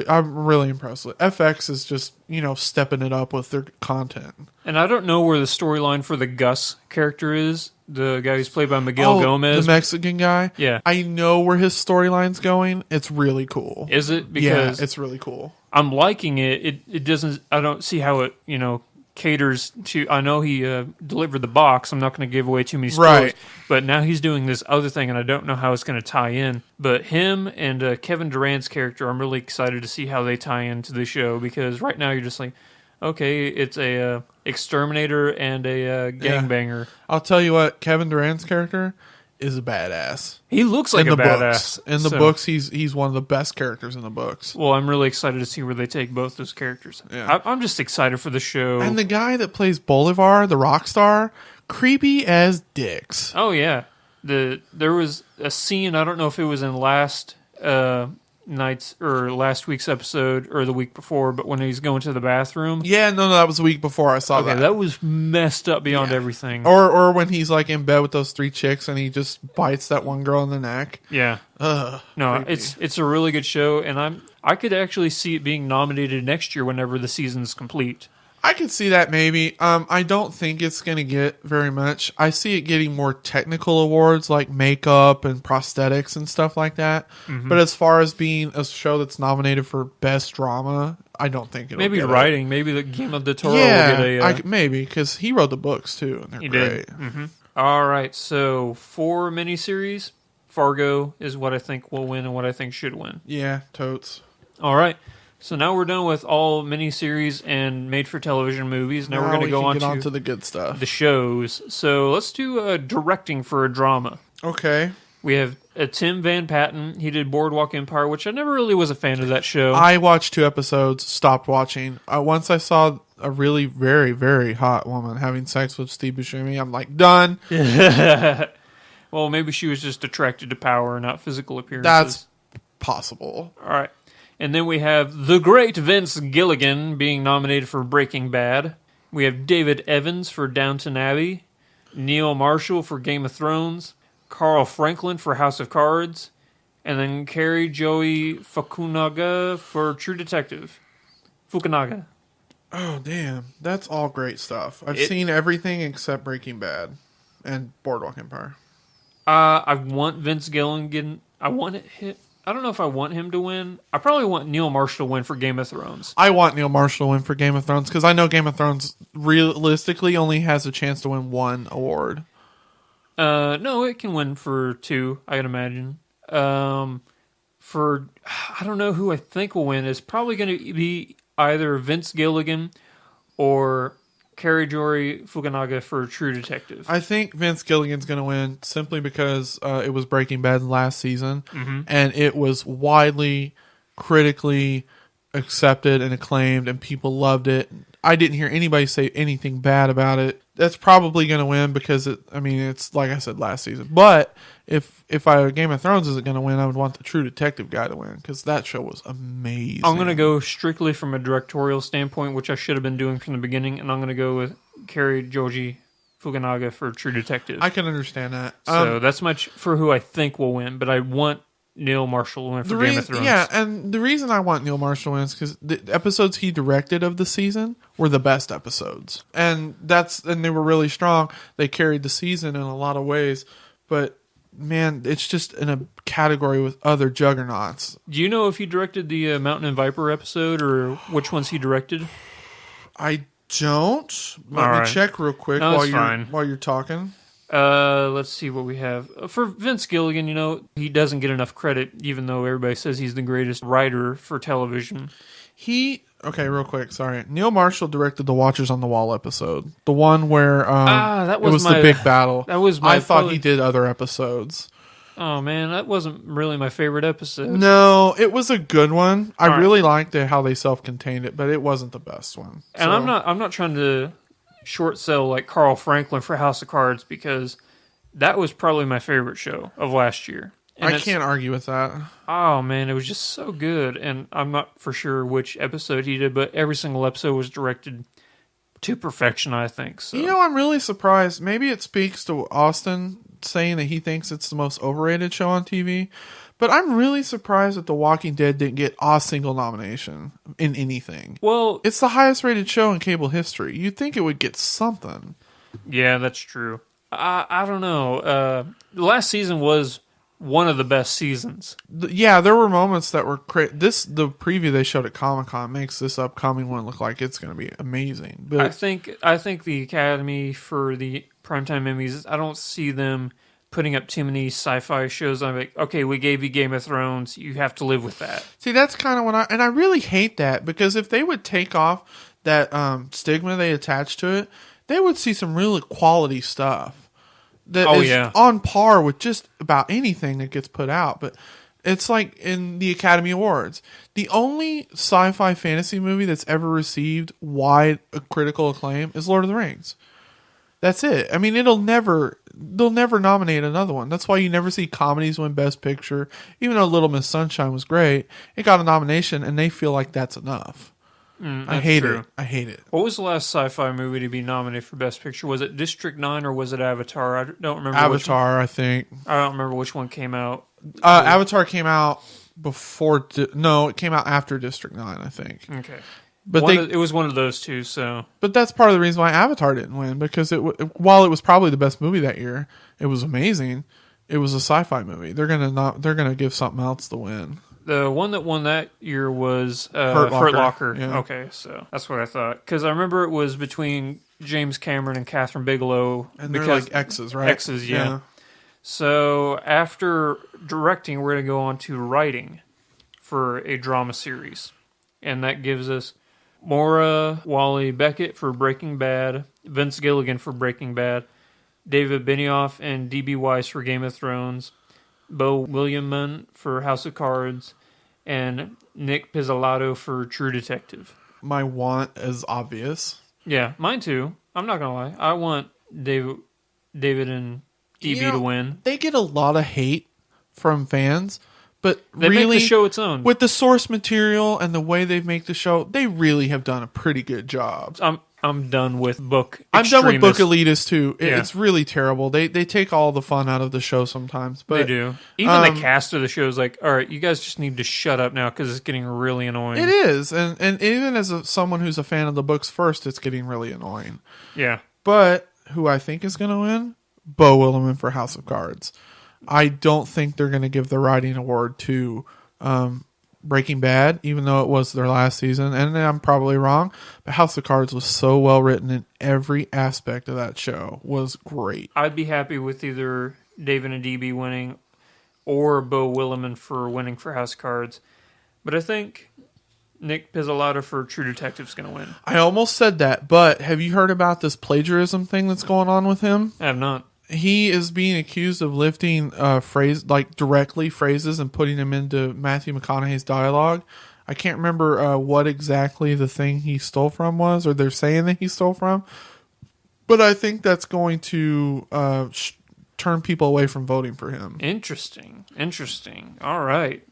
Speaker 3: I'm really impressed with it. FX is just, stepping it up with their content.
Speaker 2: And I don't know where the storyline for the Gus character is, the guy who's played by Miguel Gomez.
Speaker 3: The Mexican guy?
Speaker 2: Yeah.
Speaker 3: I know where his storyline's going. It's really cool.
Speaker 2: Is it? Because
Speaker 3: it's really cool.
Speaker 2: I'm liking it. It doesn't... I don't see how it, caters to... I know he delivered the box. I'm not going to give away too many spoilers.
Speaker 3: Right.
Speaker 2: But now he's doing this other thing, and I don't know how it's going to tie in. But him and Kevin Durant's character, I'm really excited to see how they tie into the show, because right now you're just like, okay, it's a exterminator and a gangbanger.
Speaker 3: I'll tell you what, Kevin Durant's character is a badass.
Speaker 2: He looks like a badass.
Speaker 3: In the books, he's one of the best characters in the books.
Speaker 2: Well, I'm really excited to see where they take both those characters.
Speaker 3: Yeah.
Speaker 2: I'm just excited for the show.
Speaker 3: And the guy that plays Bolivar, the rock star, creepy as dicks.
Speaker 2: Oh, yeah. There was a scene, I don't know if it was in last night's or last week's episode or the week before, but when he's going to the bathroom.
Speaker 3: Yeah, no, that was the week before I saw that.
Speaker 2: Okay, that was messed up beyond everything.
Speaker 3: Or when he's like in bed with those 3 chicks and he just bites that one girl in the neck.
Speaker 2: Yeah.
Speaker 3: Ugh.
Speaker 2: No,
Speaker 3: creepy.
Speaker 2: it's a really good show, and I could actually see it being nominated next year whenever the season's complete.
Speaker 3: I could see that maybe. I don't think it's going to get very much. I see it getting more technical awards like makeup and prosthetics and stuff like that. Mm-hmm. But as far as being a show that's nominated for best drama, I don't think it'll
Speaker 2: maybe
Speaker 3: get
Speaker 2: writing.
Speaker 3: it.
Speaker 2: Maybe the Guillermo del Toro will get a...
Speaker 3: maybe, because he wrote the books too, and they're great.
Speaker 2: Mm-hmm. All right, so for miniseries, Fargo is what I think will win and what I think should win.
Speaker 3: Yeah, totes.
Speaker 2: All right. So now we're done with all miniseries and made-for-television movies. Now we're going to go on
Speaker 3: to the good stuff,
Speaker 2: the shows. So let's do directing for a drama.
Speaker 3: Okay.
Speaker 2: We have Tim Van Patten. He did Boardwalk Empire, which I never really was a fan of that show.
Speaker 3: I watched 2 episodes, stopped watching. Once I saw a really very, very hot woman having sex with Steve Buscemi, I'm like, done.
Speaker 2: Well, maybe she was just attracted to power, not physical appearances.
Speaker 3: That's possible.
Speaker 2: All right. And then we have the great Vince Gilligan being nominated for Breaking Bad. We have David Evans for Downton Abbey, Neil Marshall for Game of Thrones, Carl Franklin for House of Cards, and then Carrie Joey Fukunaga for True Detective. Fukunaga.
Speaker 3: Oh, damn. That's all great stuff. I've seen everything except Breaking Bad and Boardwalk Empire.
Speaker 2: I want Vince Gilligan. I don't know if I want him to win. I probably want Neil Marshall to win for Game of Thrones.
Speaker 3: I want Neil Marshall to win for Game of Thrones because I know Game of Thrones realistically only has a chance to win 1 award.
Speaker 2: No, it can win for 2, I can imagine. I don't know who I think will win. It's probably going to be either Vince Gilligan or Carrie Jory Fukunaga for True Detective.
Speaker 3: I think Vince Gilligan's going to win simply because it was Breaking Bad last season, and it was widely, critically accepted and acclaimed, and people loved it. I didn't hear anybody say anything bad about it. That's probably going to win because it's like I said last season. But if Game of Thrones isn't going to win, I would want the True Detective guy to win because that show was amazing.
Speaker 2: I'm going to go strictly from a directorial standpoint, which I should have been doing from the beginning, and I'm going to go with Carrie Joji Fukunaga for True Detective.
Speaker 3: I can understand that.
Speaker 2: So that's much for who I think will win, but I want Neil Marshall to win for Game of Thrones.
Speaker 3: Yeah, and the reason I want Neil Marshall to win is because the episodes he directed of the season were the best episodes. And they were really strong. They carried the season in a lot of ways. But, man, it's just in a category with other juggernauts.
Speaker 2: Do you know if he directed the Mountain and Viper episode or which ones he directed?
Speaker 3: I don't. Let me check real quick while you're talking.
Speaker 2: Let's see what we have. For Vince Gilligan, he doesn't get enough credit, even though everybody says he's the greatest writer for television.
Speaker 3: Okay, real quick, sorry. Neil Marshall directed the Watchers on the Wall episode. The one where
Speaker 2: that was
Speaker 3: the big battle.
Speaker 2: That was
Speaker 3: I thought he did other episodes.
Speaker 2: Oh, man, that wasn't really my favorite episode.
Speaker 3: No, it was a good one. I really liked how they self-contained it, but it wasn't the best one.
Speaker 2: And I'm not trying to short sell like Carl Franklin for House of Cards because that was probably my favorite show of last year. And
Speaker 3: I can't argue with that.
Speaker 2: Oh man, it was just so good. And I'm not for sure which episode he did, but every single episode was directed to perfection, I think. So
Speaker 3: I'm really surprised. Maybe it speaks to Austin saying that he thinks it's the most overrated show on TV. But I'm really surprised that The Walking Dead didn't get a single nomination in anything.
Speaker 2: Well,
Speaker 3: it's the highest rated show in cable history. You'd think it would get something.
Speaker 2: Yeah, that's true. I don't know. The last season was one of the best seasons.
Speaker 3: Yeah, there were moments that were the preview they showed at Comic-Con makes this upcoming one look like it's going to be amazing. But
Speaker 2: I think the Academy for the Primetime Emmys, I don't see them putting up too many sci-fi shows. I'm like, okay, we gave you Game of Thrones. You have to live with that.
Speaker 3: See, that's kind of what I really hate that because if they would take off that stigma they attach to it, they would see some really quality stuff that is on par with just about anything that gets put out. But it's like in the Academy Awards, the only sci-fi fantasy movie that's ever received wide critical acclaim is Lord of the Rings. That's it. I mean, they'll never nominate another one. That's why you never see comedies win Best Picture. Even though Little Miss Sunshine was great, it got a nomination, and they feel like that's enough. I hate it. I hate it.
Speaker 2: What was the last sci-fi movie to be nominated for Best Picture? Was it District 9 or was it Avatar? I don't remember.
Speaker 3: Avatar, I think.
Speaker 2: I don't remember which one came out.
Speaker 3: Avatar came out before... it came out after District 9, I think.
Speaker 2: Okay.
Speaker 3: But
Speaker 2: it was one of those two, so...
Speaker 3: But that's part of the reason why Avatar didn't win, because while it was probably the best movie that year, it was amazing. It was a sci-fi movie. They're gonna give something else the win.
Speaker 2: The one that won that year was Hurt Locker.
Speaker 3: Yeah.
Speaker 2: Okay, so that's what I thought. Because I remember it was between James Cameron and Catherine Bigelow.
Speaker 3: And they're like exes, right?
Speaker 2: Exes, yeah. So after directing, we're going to go on to writing for a drama series. And that gives us Maura Wally Beckett for Breaking Bad, Vince Gilligan for Breaking Bad, David Benioff and D.B. Weiss for Game of Thrones, Bo Williamson for House of Cards, and Nick Pizzolatto for True Detective.
Speaker 3: My want is obvious.
Speaker 2: Yeah, mine too. I'm not gonna lie. I want David and DB to win.
Speaker 3: They get a lot of hate from fans, but
Speaker 2: They
Speaker 3: really,
Speaker 2: make the show its own.
Speaker 3: with the source material and the way they make the show, they really have done a pretty good job.
Speaker 2: I'm done with book.
Speaker 3: I'm done with book
Speaker 2: extremists.
Speaker 3: elitists too.
Speaker 2: Yeah.
Speaker 3: It's really terrible. They take all the fun out of the show sometimes. But
Speaker 2: They do. Even the cast of the show is like, all right, you guys just need to shut up now because it's getting really annoying.
Speaker 3: it is, and even as someone who's a fan of the books first, it's getting really annoying.
Speaker 2: Yeah.
Speaker 3: But who I think is going to win? Bo Williamson for House of Cards. I don't think they're going to give the writing award to Breaking Bad, even though it was their last season. And I'm probably wrong, but House of Cards was so well written, and every aspect of that show was great.
Speaker 2: I'd be happy with either David and DB winning or Bo Williamson for winning for House Cards. But I think Nick Pizzolatto for True Detective is going to win.
Speaker 3: I almost said that, but have you heard about this plagiarism thing that's going on with him?
Speaker 2: I have not.
Speaker 3: He is being accused of lifting directly phrases and putting them into Matthew McConaughey's dialogue. I can't remember what exactly the thing he stole from was, or they're saying that he stole from. But I think that's going to turn people away from voting for him.
Speaker 2: Interesting. All right.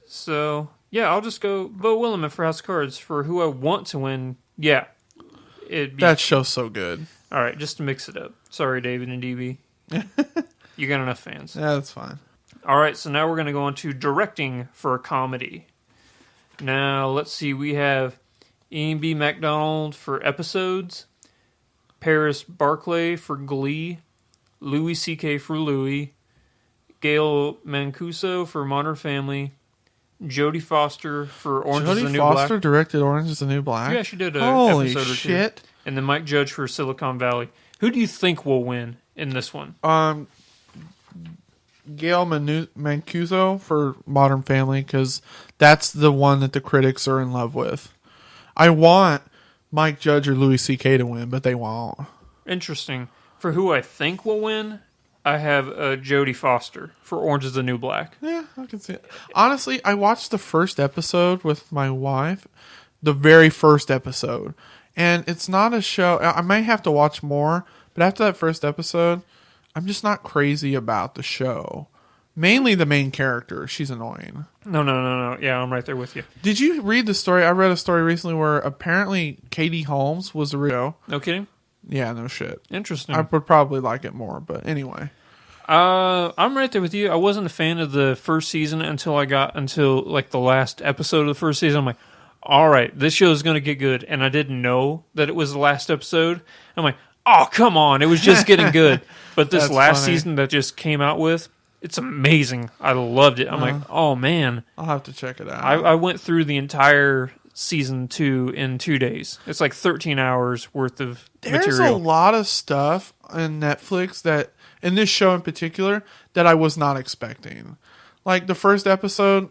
Speaker 2: So, yeah, I'll just go Bo Williamson for House of Cards for who I want to win. Yeah.
Speaker 3: That show's so good.
Speaker 2: All right, just to mix it up. Sorry, David and DB. You got enough fans.
Speaker 3: Yeah, that's fine.
Speaker 2: All right, so now we're going to go on to directing for a comedy. Now, let's see. We have Ian B. MacDonald for Episodes, Paris Barclay for Glee, Louis C.K. for Louie, Gail Mancuso for Modern Family, Jodie Foster for Orange is the New Black.
Speaker 3: Jodie Foster directed Orange is the New Black?
Speaker 2: Yeah, she did an
Speaker 3: Holy
Speaker 2: episode or two.
Speaker 3: shit.
Speaker 2: And then Mike Judge for Silicon Valley. Who do you think will win in this one?
Speaker 3: Gail Mancuso for Modern Family, because that's the one that the critics are in love with. I want Mike Judge or Louis C.K. to win, but they won't.
Speaker 2: Interesting. For who I think will win, I have Jodie Foster for Orange is the New Black.
Speaker 3: Yeah, I can see it. Honestly, I watched the first episode with my wife, the very first episode, and it's not a show. I might have to watch more, but after that first episode, I'm just not crazy about the show. Mainly the main character. She's annoying.
Speaker 2: No. Yeah, I'm right there with you.
Speaker 3: Did you read the story? I read a story recently where apparently Katie Holmes was the real.
Speaker 2: No kidding?
Speaker 3: Yeah, no shit.
Speaker 2: Interesting.
Speaker 3: I would probably like it more, but anyway.
Speaker 2: I'm right there with you. I wasn't a fan of the first season until like the last episode of the first season. I'm like, all right, this show is going to get good. And I didn't know that it was the last episode. I'm like, oh, come on. It was just getting good. But this last season that just came out with, it's amazing. I loved it. I'm like, oh, man.
Speaker 3: I'll have to check it out.
Speaker 2: I went through the entire season 2 in 2 days. It's like 13 hours worth of material.
Speaker 3: There's a lot of stuff on Netflix that, in this show in particular, that I was not expecting. Like the first episode,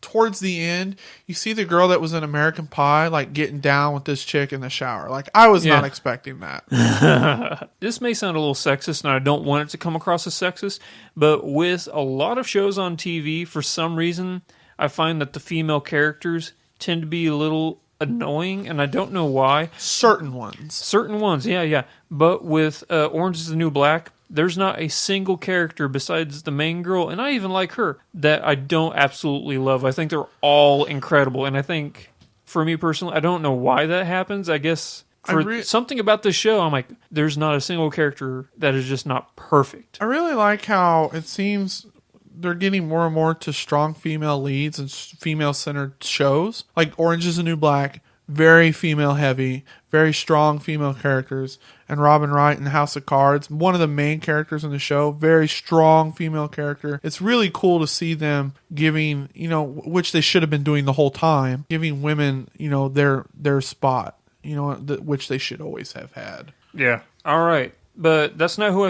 Speaker 3: towards the end, you see the girl that was in American Pie, like getting down with this chick in the shower. Like I was not expecting that.
Speaker 2: This may sound a little sexist, and I don't want it to come across as sexist, but with a lot of shows on TV, for some reason, I find that the female characters tend to be a little annoying, and I don't know why.
Speaker 3: Certain ones,
Speaker 2: yeah. But with Orange is the New Black, there's not a single character besides the main girl, and I even like her, that I don't absolutely love. I think they're all incredible, and I think, for me personally, I don't know why that happens. I guess for something about this show, I'm like, there's not a single character that is just not perfect.
Speaker 3: I really like how it seems they're getting more and more to strong female leads and female-centered shows. Like Orange is the New Black, very female-heavy, very strong female characters. And Robin Wright in House of Cards, one of the main characters in the show, very strong female character. It's really cool to see them giving, which they should have been doing the whole time, giving women, their spot, which they should always have had.
Speaker 2: Yeah. All right. But that's not who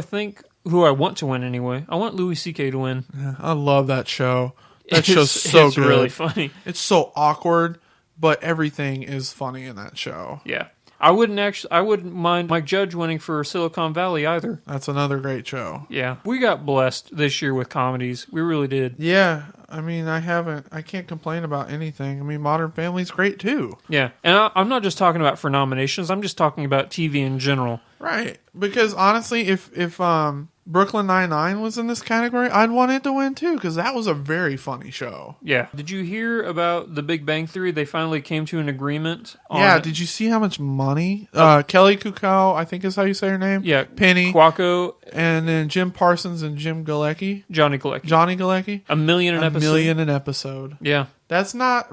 Speaker 2: I want to win anyway. I want Louis C.K. to win.
Speaker 3: Yeah, I love that show. That show's so good.
Speaker 2: It's really funny.
Speaker 3: It's so awkward, but everything is funny in that show.
Speaker 2: Yeah. I wouldn't mind Mike Judge winning for Silicon Valley either.
Speaker 3: That's another great show.
Speaker 2: Yeah. We got blessed this year with comedies. We really did.
Speaker 3: Yeah, I mean, I can't complain about anything. I mean, Modern Family's great too.
Speaker 2: Yeah. And I'm not just talking about for nominations. I'm just talking about TV in general.
Speaker 3: Right. Because honestly, if Brooklyn Nine-Nine was in this category, I'd want it to win too, because that was a very funny show.
Speaker 2: Yeah. Did you hear about The Big Bang Theory? They finally came to an agreement on
Speaker 3: Yeah,
Speaker 2: it.
Speaker 3: did you see how much money? Kelly Kukow, I think is how you say her name.
Speaker 2: Yeah.
Speaker 3: Penny.
Speaker 2: Quacko,
Speaker 3: And then Jim Parsons and Jim Galecki.
Speaker 2: Johnny Galecki.
Speaker 3: Johnny Galecki.
Speaker 2: $1 million an
Speaker 3: $1
Speaker 2: episode.
Speaker 3: million an episode.
Speaker 2: Yeah.
Speaker 3: That's not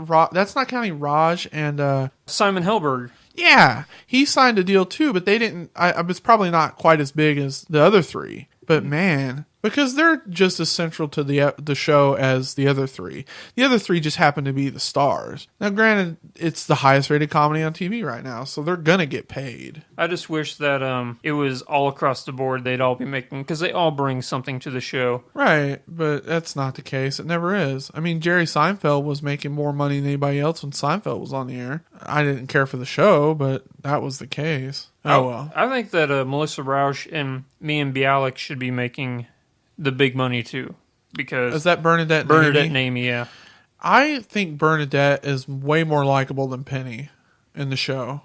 Speaker 3: counting Raj and
Speaker 2: Simon Helberg.
Speaker 3: yeah, he signed a deal too, but they didn't. It's probably not quite as big as the other three. But man, because they're just as central to the show as the other three. The other three just happen to be the stars. Now, granted, it's the highest rated comedy on TV right now, so they're gonna get paid.
Speaker 2: I just wish that it was all across the board. They'd all be making, because they all bring something to the show.
Speaker 3: Right, but that's not the case. It never is. I mean, Jerry Seinfeld was making more money than anybody else when Seinfeld was on the air. I didn't care for the show, but that was the case. Oh well.
Speaker 2: I think that Melissa Rauch and me and Bialik should be making the big money too, because
Speaker 3: Is that Bernadette?
Speaker 2: and Amy, yeah.
Speaker 3: I think Bernadette is way more likable than Penny in the show.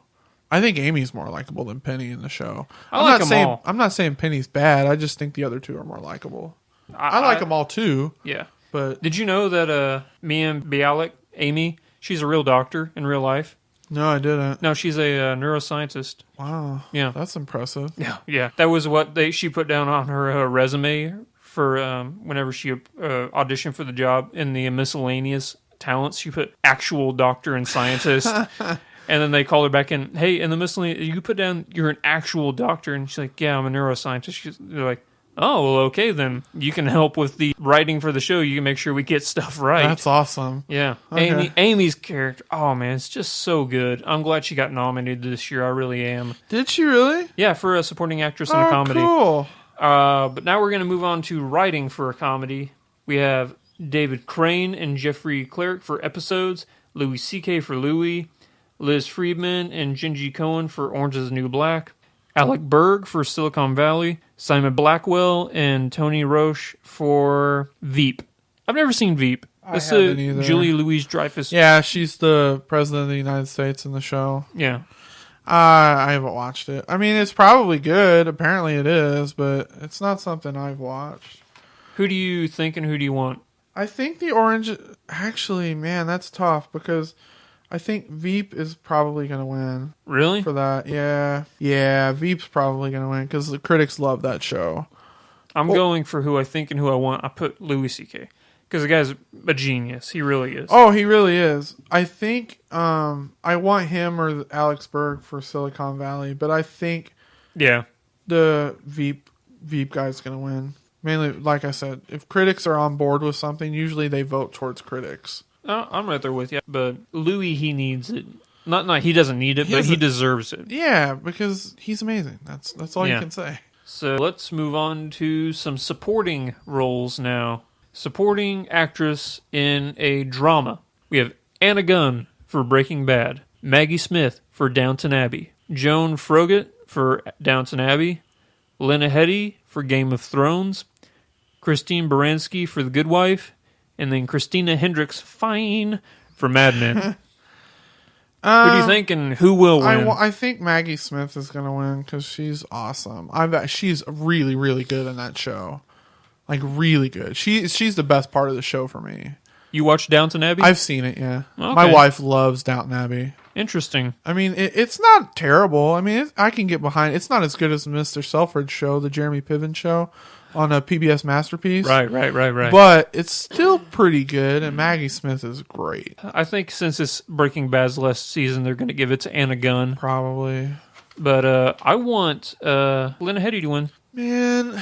Speaker 3: I think Amy's more likable than Penny in the show.
Speaker 2: I like them all.
Speaker 3: I'm not saying Penny's bad. I just think the other two are more likable. I like them all too.
Speaker 2: Yeah.
Speaker 3: But
Speaker 2: Did you know that me and Bialik, Amy, she's a real doctor in real life?
Speaker 3: no, I didn't.
Speaker 2: No, she's a neuroscientist.
Speaker 3: Wow.
Speaker 2: Yeah.
Speaker 3: That's impressive.
Speaker 2: Yeah. That was what she put down on her resume for whenever she auditioned for the job in the miscellaneous talents. She put actual doctor and scientist. And then they called her back in. Hey, in the miscellaneous, you put down you're an actual doctor. And she's like, yeah, I'm a neuroscientist. They're like, oh, well, okay, then you can help with the writing for the show. You can make sure we get stuff right.
Speaker 3: That's awesome.
Speaker 2: Yeah.
Speaker 3: Okay.
Speaker 2: Amy's character, oh man, it's just so good. I'm glad she got nominated this year. I really am.
Speaker 3: Did she really?
Speaker 2: Yeah, for a supporting actress in a comedy.
Speaker 3: Cool.
Speaker 2: But now we're going to move on to writing for a comedy. We have David Crane and Jeffrey Cleric for Episodes, Louis C.K. for Louie, Liz Friedman and Gingy Cohen for Orange is the New Black, Alec Berg for Silicon Valley, Simon Blackwell and Tony Roche for Veep. I've never seen Veep. That's
Speaker 3: haven't either.
Speaker 2: Julie Louis-Dreyfus.
Speaker 3: Yeah, she's the president of the United States in the show.
Speaker 2: Yeah.
Speaker 3: I haven't watched it. I mean, it's probably good. Apparently it is, but it's not something I've watched.
Speaker 2: Who do you think and who do you want?
Speaker 3: I think the Orange... Actually, man, that's tough because I think Veep is probably going to win.
Speaker 2: Really?
Speaker 3: For that, yeah. Yeah, Veep's probably going to win because the critics love that show.
Speaker 2: I'm going for who I think and who I want. I put Louis C.K. because the guy's a genius. He really is.
Speaker 3: Oh, he really is. I think I want him or Alex Berg for Silicon Valley, but I think the Veep guy's going to win. Mainly, like I said, if critics are on board with something, usually they vote towards critics.
Speaker 2: I'm right there with you. But Louis, he needs it. Not he doesn't need it, but he deserves it.
Speaker 3: Yeah, because he's amazing. That's all you can say.
Speaker 2: So let's move on to some supporting roles now. Supporting actress in a drama. We have Anna Gunn for Breaking Bad, Maggie Smith for Downton Abbey, Joan Froggatt for Downton Abbey, Lena Headey for Game of Thrones, Christine Baranski for The Good Wife, and then Christina Hendricks Fine for Mad Men. Who do you think and who will win?
Speaker 3: I think Maggie Smith is going to win because she's awesome. She's really, really good in that show. Like, really good. She's the best part of the show for me.
Speaker 2: You watched Downton Abbey?
Speaker 3: I've seen it, yeah.
Speaker 2: Okay.
Speaker 3: My wife loves Downton Abbey.
Speaker 2: Interesting.
Speaker 3: I mean, it's not terrible. I mean, I can get behind. It's not as good as Mr. Selfridge show, the Jeremy Piven show on a PBS Masterpiece.
Speaker 2: Right.
Speaker 3: But it's still pretty good, and Maggie Smith is great.
Speaker 2: I think since it's Breaking Bad's last season, they're going to give it to Anna Gunn.
Speaker 3: Probably.
Speaker 2: But I want Lena Headey to win.
Speaker 3: Man,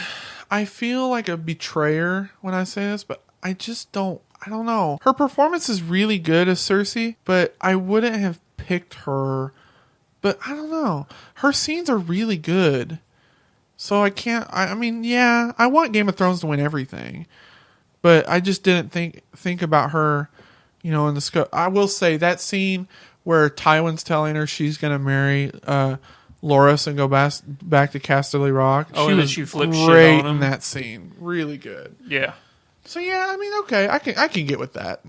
Speaker 3: I feel like a betrayer when I say this, but I just don't. I don't know. Her performance is really good as Cersei, but I wouldn't have picked her. But I don't know. Her scenes are really good. So I can't. I mean, yeah, I want Game of Thrones to win everything, but I just didn't think about her, in the scope. I will say that scene where Tywin's telling her she's going to marry Loras and go back to Casterly Rock.
Speaker 2: Oh,
Speaker 3: she
Speaker 2: and then
Speaker 3: was
Speaker 2: she flipped
Speaker 3: great
Speaker 2: shit on him.
Speaker 3: in that scene. Really good.
Speaker 2: Yeah.
Speaker 3: So yeah, I mean, okay, I can get with that.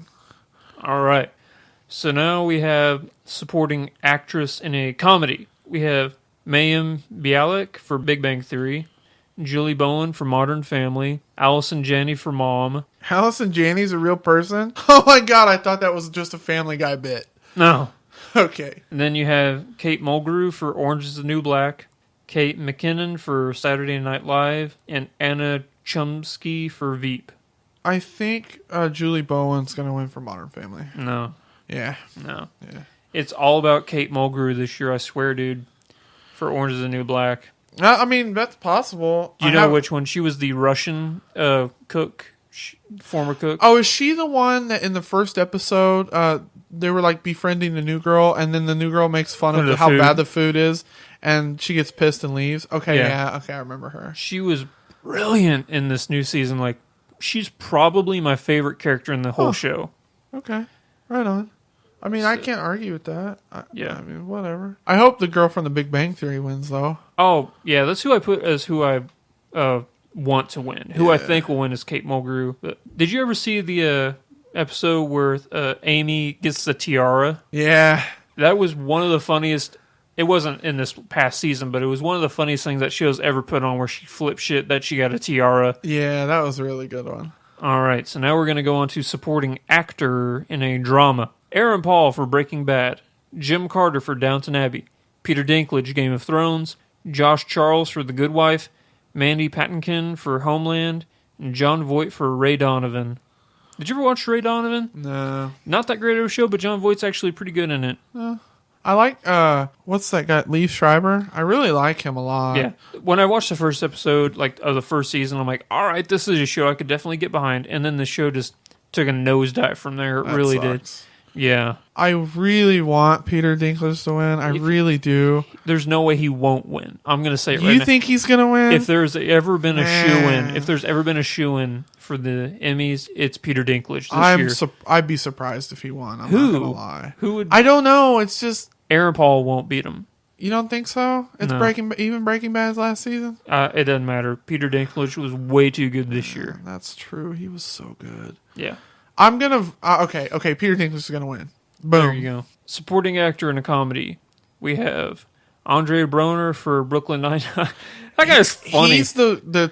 Speaker 2: All right. So now we have supporting actress in a comedy. We have Mayim Bialik for Big Bang Theory, Julie Bowen for Modern Family, Allison Janney for Mom.
Speaker 3: Allison Janney's a real person? Oh my god, I thought that was just a Family Guy bit.
Speaker 2: No.
Speaker 3: Okay.
Speaker 2: And then you have Kate Mulgrew for Orange is the New Black, Kate McKinnon for Saturday Night Live, and Anna Chumsky for Veep.
Speaker 3: I think Julie Bowen's going to win for Modern Family.
Speaker 2: No.
Speaker 3: Yeah.
Speaker 2: No.
Speaker 3: Yeah.
Speaker 2: It's all about Kate Mulgrew this year, I swear, dude, for Orange is the New Black.
Speaker 3: I mean, that's possible.
Speaker 2: Do you know which one? She was the Russian cook, former cook.
Speaker 3: Oh, is she the one that in the first episode they were like befriending the new girl, and then the new girl makes fun of how bad the food is, and she gets pissed and leaves? Okay, yeah, okay, I remember her.
Speaker 2: She was brilliant in this new season. Like, she's probably my favorite character in the whole show.
Speaker 3: Okay, right on. I mean, I can't argue with that. I mean, whatever. I hope the girl from The Big Bang Theory wins, though.
Speaker 2: Oh, yeah, that's who I put as who I want to win. Who I think will win is Kate Mulgrew. But did you ever see the episode where Amy gets the tiara?
Speaker 3: Yeah.
Speaker 2: That was one of the funniest. It wasn't in this past season, but it was one of the funniest things that show's ever put on, where she flipped shit that she got a tiara.
Speaker 3: Yeah, that was a really good one.
Speaker 2: All right, so now we're going to go on to supporting actor in a drama. Aaron Paul for Breaking Bad, Jim Carter for Downton Abbey, Peter Dinklage, Game of Thrones, Josh Charles for The Good Wife, Mandy Patinkin for Homeland, and John Voight for Ray Donovan. Did you ever watch Ray Donovan?
Speaker 3: No.
Speaker 2: Not that great of a show, but John Voight's actually pretty good in it.
Speaker 3: I like, what's that guy, Lee Schreiber? I really like him a lot.
Speaker 2: Yeah. When I watched the first episode, of the first season, I'm like, all right, this is a show I could definitely get behind. And then the show just took a nosedive from there. It really did. Yeah.
Speaker 3: I really want Peter Dinklage to win. I really do.
Speaker 2: There's no way he won't win. I'm going to say it right now.
Speaker 3: You think he's going to win?
Speaker 2: If there's ever been a shoe-in for the Emmys, it's Peter Dinklage this year.
Speaker 3: I'd be surprised if he won. I'm not going to lie.
Speaker 2: Who would?
Speaker 3: I don't know. It's just...
Speaker 2: Aaron Paul won't beat him.
Speaker 3: You don't think so? It's
Speaker 2: No.
Speaker 3: Breaking Bad's last season?
Speaker 2: It doesn't matter. Peter Dinklage was way too good this year.
Speaker 3: That's true. He was so good.
Speaker 2: Yeah.
Speaker 3: I'm going to... okay. Peter Dinklage is going to win. Boom.
Speaker 2: There you go. Supporting actor in a comedy. We have Andre Broner for Brooklyn Nine-Nine. That guy's funny.
Speaker 3: He's the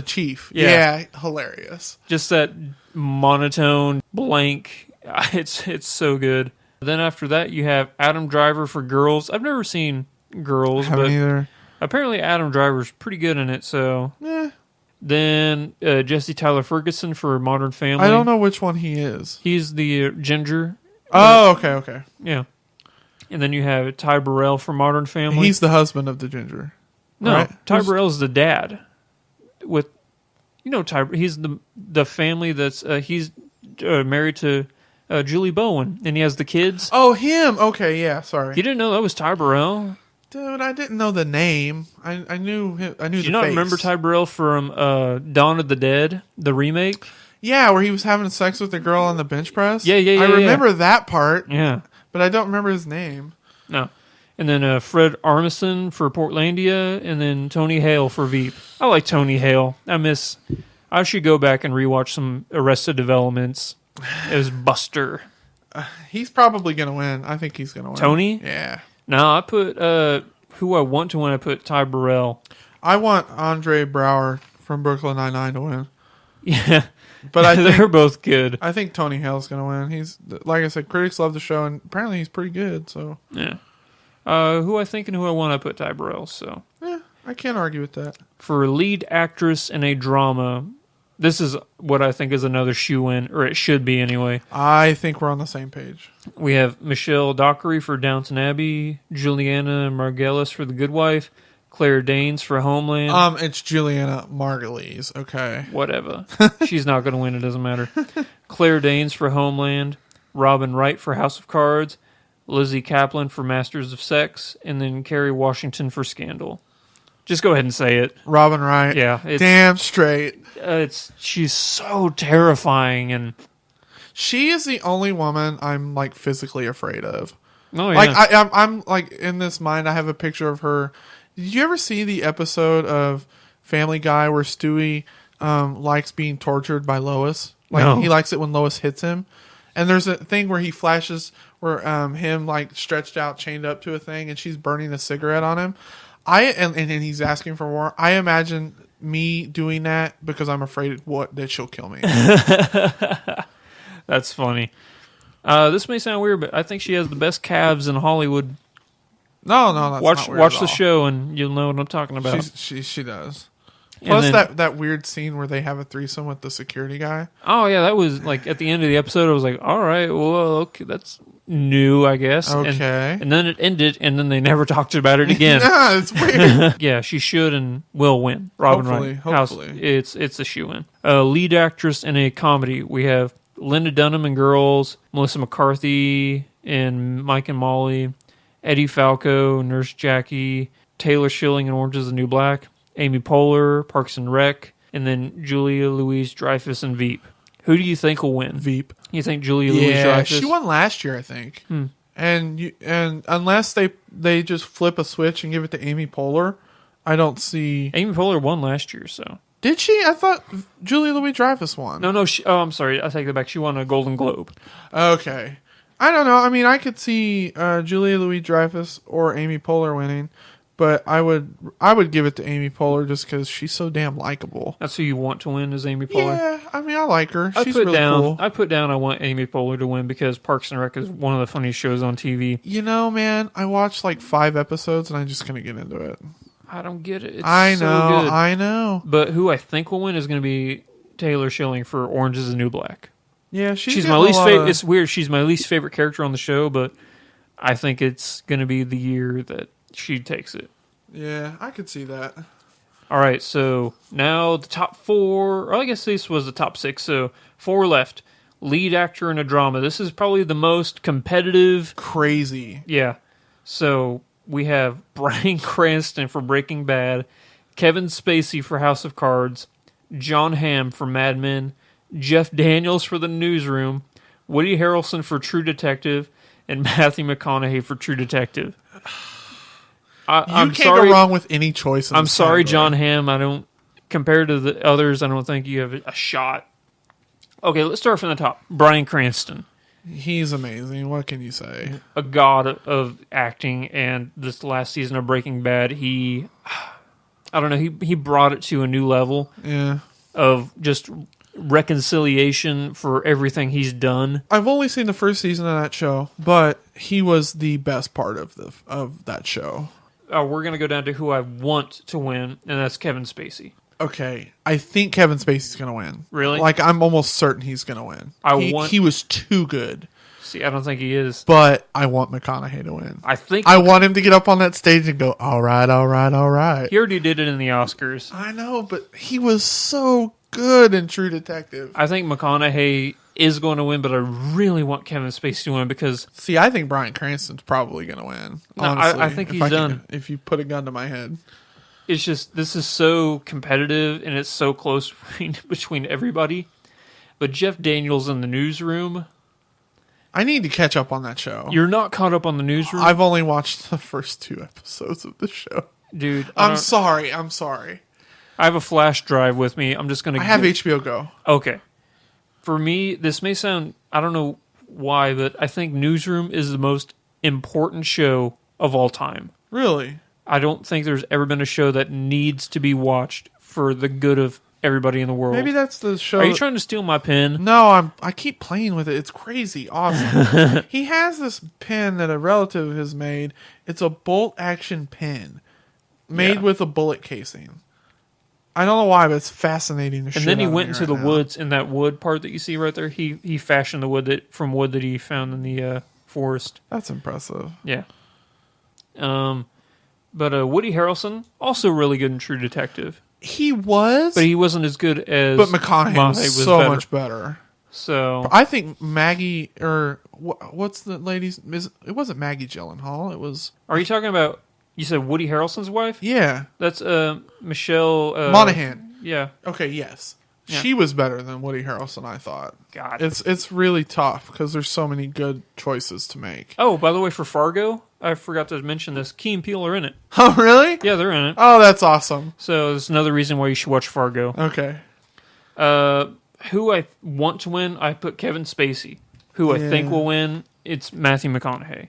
Speaker 3: chief. Yeah, hilarious.
Speaker 2: Just that monotone, blank. It's so good. Then after that, you have Adam Driver for Girls. I've never seen Girls, but
Speaker 3: either.
Speaker 2: Apparently Adam Driver's pretty good in it. So then Jesse Tyler Ferguson for Modern Family.
Speaker 3: I don't know which one he is.
Speaker 2: He's the ginger.
Speaker 3: Oh, okay.
Speaker 2: Yeah. And then you have Ty Burrell for Modern Family.
Speaker 3: He's the husband of the ginger.
Speaker 2: No,
Speaker 3: right?
Speaker 2: Ty Burrell's the dad. Ty. He's the family that's he's married to Julie Bowen, and he has the kids.
Speaker 3: Oh, him. Okay, yeah. Sorry.
Speaker 2: You didn't know that was Ty Burrell?
Speaker 3: Dude, I didn't know the name. I knew him. I knew the face.
Speaker 2: Do you not remember Ty Burrell from Dawn of the Dead, the remake?
Speaker 3: Yeah, where he was having sex with the girl on the bench press.
Speaker 2: Yeah.
Speaker 3: I remember that part.
Speaker 2: Yeah.
Speaker 3: But I don't remember his name.
Speaker 2: No. And then Fred Armisen for Portlandia, and then Tony Hale for Veep. I like Tony Hale. I should go back and rewatch some Arrested Developments. It was Buster.
Speaker 3: He's probably going to win. I think he's going to win.
Speaker 2: Tony?
Speaker 3: Yeah.
Speaker 2: No, I put who I want to win. I put Ty Burrell.
Speaker 3: I want Andre Brower from Brooklyn Nine-Nine to win.
Speaker 2: Yeah.
Speaker 3: But
Speaker 2: they're both good.
Speaker 3: I think Tony Hale's going to win. He's, like I said, critics love the show, and apparently he's pretty good. So
Speaker 2: yeah. Who I think and who I want, I put Ty Burrell. So
Speaker 3: yeah, I can't argue with that.
Speaker 2: For lead actress in a drama, this is what I think is another shoe-in, or it should be anyway.
Speaker 3: I think we're on the same page.
Speaker 2: We have Michelle Dockery for Downton Abbey, Juliana Margulies for The Good Wife, Claire Danes for Homeland.
Speaker 3: It's Juliana Margulies. Okay.
Speaker 2: Whatever. She's not going to win. It doesn't matter. Claire Danes for Homeland, Robin Wright for House of Cards, Lizzie Kaplan for Masters of Sex, and then Kerry Washington for Scandal. Just go ahead and say it.
Speaker 3: Robin Wright.
Speaker 2: Yeah.
Speaker 3: Damn straight.
Speaker 2: She's so terrifying, and
Speaker 3: she is the only woman I'm like physically afraid of.
Speaker 2: Oh, yeah.
Speaker 3: Like I'm like in this mind. I have a picture of her. Did you ever see the episode of Family Guy where Stewie likes being tortured by Lois? Like
Speaker 2: No.
Speaker 3: he likes it when Lois hits him. And there's a thing where he flashes where him like stretched out, chained up to a thing, and she's burning a cigarette on him. And he's asking for more. I imagine me doing that because I'm afraid that she'll kill me.
Speaker 2: That's funny. This may sound weird, but I think she has the best calves in Hollywood.
Speaker 3: No, that's
Speaker 2: watch
Speaker 3: not weird
Speaker 2: watch
Speaker 3: at
Speaker 2: the
Speaker 3: all.
Speaker 2: show and you'll know what I'm talking about.
Speaker 3: She does.
Speaker 2: And
Speaker 3: Plus
Speaker 2: then-
Speaker 3: that weird scene where they have a threesome with the security guy.
Speaker 2: Oh yeah, that was like at the end of the episode. I was like, all right, well, okay, that's new, I guess.
Speaker 3: Okay.
Speaker 2: And then it ended, and then they never talked about it again.
Speaker 3: Yeah, it's weird.
Speaker 2: Yeah, she should and will win. Robin Wright.
Speaker 3: Hopefully.
Speaker 2: It's a shoe-in. Lead actress in a comedy. We have Linda Dunham in Girls, Melissa McCarthy in Mike and Molly, Eddie Falco, Nurse Jackie, Taylor Schilling in Orange is the New Black, Amy Poehler, Parks and Rec, and then Julia Louis-Dreyfus in Veep. Who do you think will win?
Speaker 3: Veep.
Speaker 2: You think Julia
Speaker 3: Yeah,
Speaker 2: Louis-Dreyfus?
Speaker 3: she won last year, I think. And unless they just flip a switch and give it to Amy Poehler, I don't see.
Speaker 2: Amy Poehler won last year, so.
Speaker 3: Did she? I thought Julia Louis-Dreyfus won.
Speaker 2: No, I'm sorry. I take that back. She won a Golden Globe.
Speaker 3: Okay. I don't know. I mean, I could see Julia Louis-Dreyfus or Amy Poehler winning, but I would give it to Amy Poehler just because she's so damn likable.
Speaker 2: That's who you want to win is Amy Poehler.
Speaker 3: Yeah, I mean, I like her.
Speaker 2: I
Speaker 3: She's
Speaker 2: put
Speaker 3: really
Speaker 2: down.
Speaker 3: cool.
Speaker 2: I put down. I want Amy Poehler to win because Parks and Rec is one of the funniest shows on TV.
Speaker 3: You know, man, I watched like 5 episodes and I just couldn't get into it.
Speaker 2: I don't get it. It's
Speaker 3: I
Speaker 2: so
Speaker 3: know,
Speaker 2: good.
Speaker 3: I know.
Speaker 2: But who I think will win is going to be Taylor Schilling for Orange is the New Black.
Speaker 3: Yeah,
Speaker 2: She's my least favorite. It's weird. She's my least favorite character on the show, but I think it's going to be the year that she takes it.
Speaker 3: Yeah, I could see that.
Speaker 2: All right, so now the top 4. Or I guess this was the top 6. So 4 left. Lead actor in a drama. This is probably the most competitive.
Speaker 3: Crazy.
Speaker 2: Yeah. So we have Bryan Cranston for Breaking Bad, Kevin Spacey for House of Cards, Jon Hamm for Mad Men, Jeff Daniels for The Newsroom, Woody Harrelson for True Detective, and Matthew McConaughey for True Detective.
Speaker 3: You can't go wrong with any choice.
Speaker 2: I'm sorry, Jon Hamm. I don't, compared to the others, I don't think you have a shot. Okay, let's start from the top. Bryan Cranston.
Speaker 3: He's amazing. What can you say?
Speaker 2: A god of acting, and this last season of Breaking Bad, he brought it to a new level
Speaker 3: Yeah.
Speaker 2: of just reconciliation for everything he's done.
Speaker 3: I've only seen the first season of that show, but he was the best part of that show.
Speaker 2: We're going to go down to who I want to win, and that's Kevin Spacey.
Speaker 3: Okay, I think Kevin Spacey's going to win.
Speaker 2: Really?
Speaker 3: Like, I'm almost certain he's going to win. He was too good.
Speaker 2: See, I don't think he is.
Speaker 3: But I want McConaughey to win.
Speaker 2: I
Speaker 3: want him to get up on that stage and go, all right, all right, all right.
Speaker 2: He already did it in the Oscars.
Speaker 3: I know, but he was so good in True Detective.
Speaker 2: I think McConaughey is going to win, but I really want Kevin Spacey to win because...
Speaker 3: See, I think Bryan Cranston's probably going to win.
Speaker 2: No,
Speaker 3: honestly,
Speaker 2: I think he's done.
Speaker 3: If you put a gun to my head.
Speaker 2: It's just, this is so competitive and it's so close between everybody. But Jeff Daniels in The Newsroom...
Speaker 3: I need to catch up on that show.
Speaker 2: You're not caught up on The Newsroom?
Speaker 3: I've only watched the first 2 episodes of the show.
Speaker 2: Dude,
Speaker 3: I'm sorry.
Speaker 2: I have a flash drive with me. I'm just going to...
Speaker 3: I have HBO Go.
Speaker 2: Okay. For me, this may sound... I don't know why, but I think Newsroom is the most important show of all time.
Speaker 3: Really?
Speaker 2: I don't think there's ever been a show that needs to be watched for the good of everybody in the world.
Speaker 3: Maybe that's the show.
Speaker 2: Are you trying to steal my pen?
Speaker 3: No, I keep playing with it. It's crazy. Awesome. He has this pen that a relative has made. It's a bolt action pen made with a bullet casing. I don't know why, but it's fascinating.
Speaker 2: And then he went into the woods, in that wood part that you see right there. He fashioned the wood from wood that he found in the forest.
Speaker 3: That's impressive.
Speaker 2: Yeah. But Woody Harrelson, also really good in True Detective.
Speaker 3: He was,
Speaker 2: but he wasn't as good as.
Speaker 3: But McConaughey was so
Speaker 2: better.
Speaker 3: much better.
Speaker 2: So
Speaker 3: I think Maggie, or what's the lady's? It wasn't Maggie Gyllenhaal. It was.
Speaker 2: Are you talking about? You said Woody Harrelson's wife?
Speaker 3: Yeah,
Speaker 2: that's Michelle
Speaker 3: Monaghan.
Speaker 2: Yeah.
Speaker 3: Okay. Yes. She was better than Woody Harrelson, I thought.
Speaker 2: God.
Speaker 3: It's really tough because there's so many good choices to make.
Speaker 2: Oh, by the way, for Fargo, I forgot to mention this. Key and Peele are in it.
Speaker 3: Oh, really?
Speaker 2: Yeah, they're in it.
Speaker 3: Oh, that's awesome.
Speaker 2: So it's another reason why you should watch Fargo.
Speaker 3: Okay.
Speaker 2: Who I want to win, I put Kevin Spacey. Who I think will win, it's Matthew McConaughey.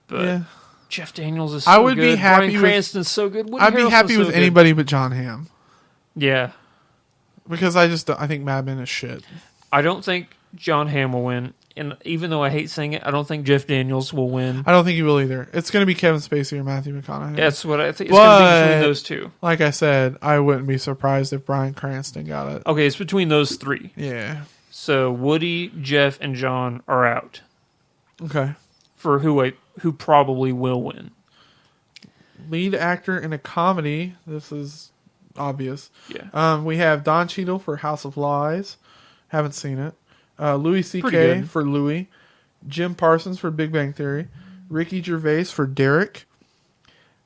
Speaker 2: But Jeff Daniels is so
Speaker 3: I would
Speaker 2: good.
Speaker 3: be happy
Speaker 2: Bryan Cranston's so good. Woody
Speaker 3: I'd be
Speaker 2: Harrelson's
Speaker 3: happy with
Speaker 2: so good.
Speaker 3: anybody but John Hamm.
Speaker 2: Yeah.
Speaker 3: Because I think Mad Men is shit.
Speaker 2: I don't think John Hamm will win. And even though I hate saying it, I don't think Jeff Daniels will win.
Speaker 3: I don't think he will either. It's going to be Kevin Spacey or Matthew McConaughey.
Speaker 2: That's what I think. It's going to be between those two.
Speaker 3: Like I said, I wouldn't be surprised if Bryan Cranston got it.
Speaker 2: Okay, it's between those three.
Speaker 3: Yeah.
Speaker 2: So Woody, Jeff, and John are out
Speaker 3: Okay.
Speaker 2: for who probably will win.
Speaker 3: Lead actor in a comedy. This is obvious.
Speaker 2: Yeah.
Speaker 3: We have Don Cheadle for House of Lies. Haven't seen it. Louis
Speaker 2: Pretty
Speaker 3: C.K.
Speaker 2: good.
Speaker 3: for Louis. Jim Parsons for Big Bang Theory. Ricky Gervais for Derek.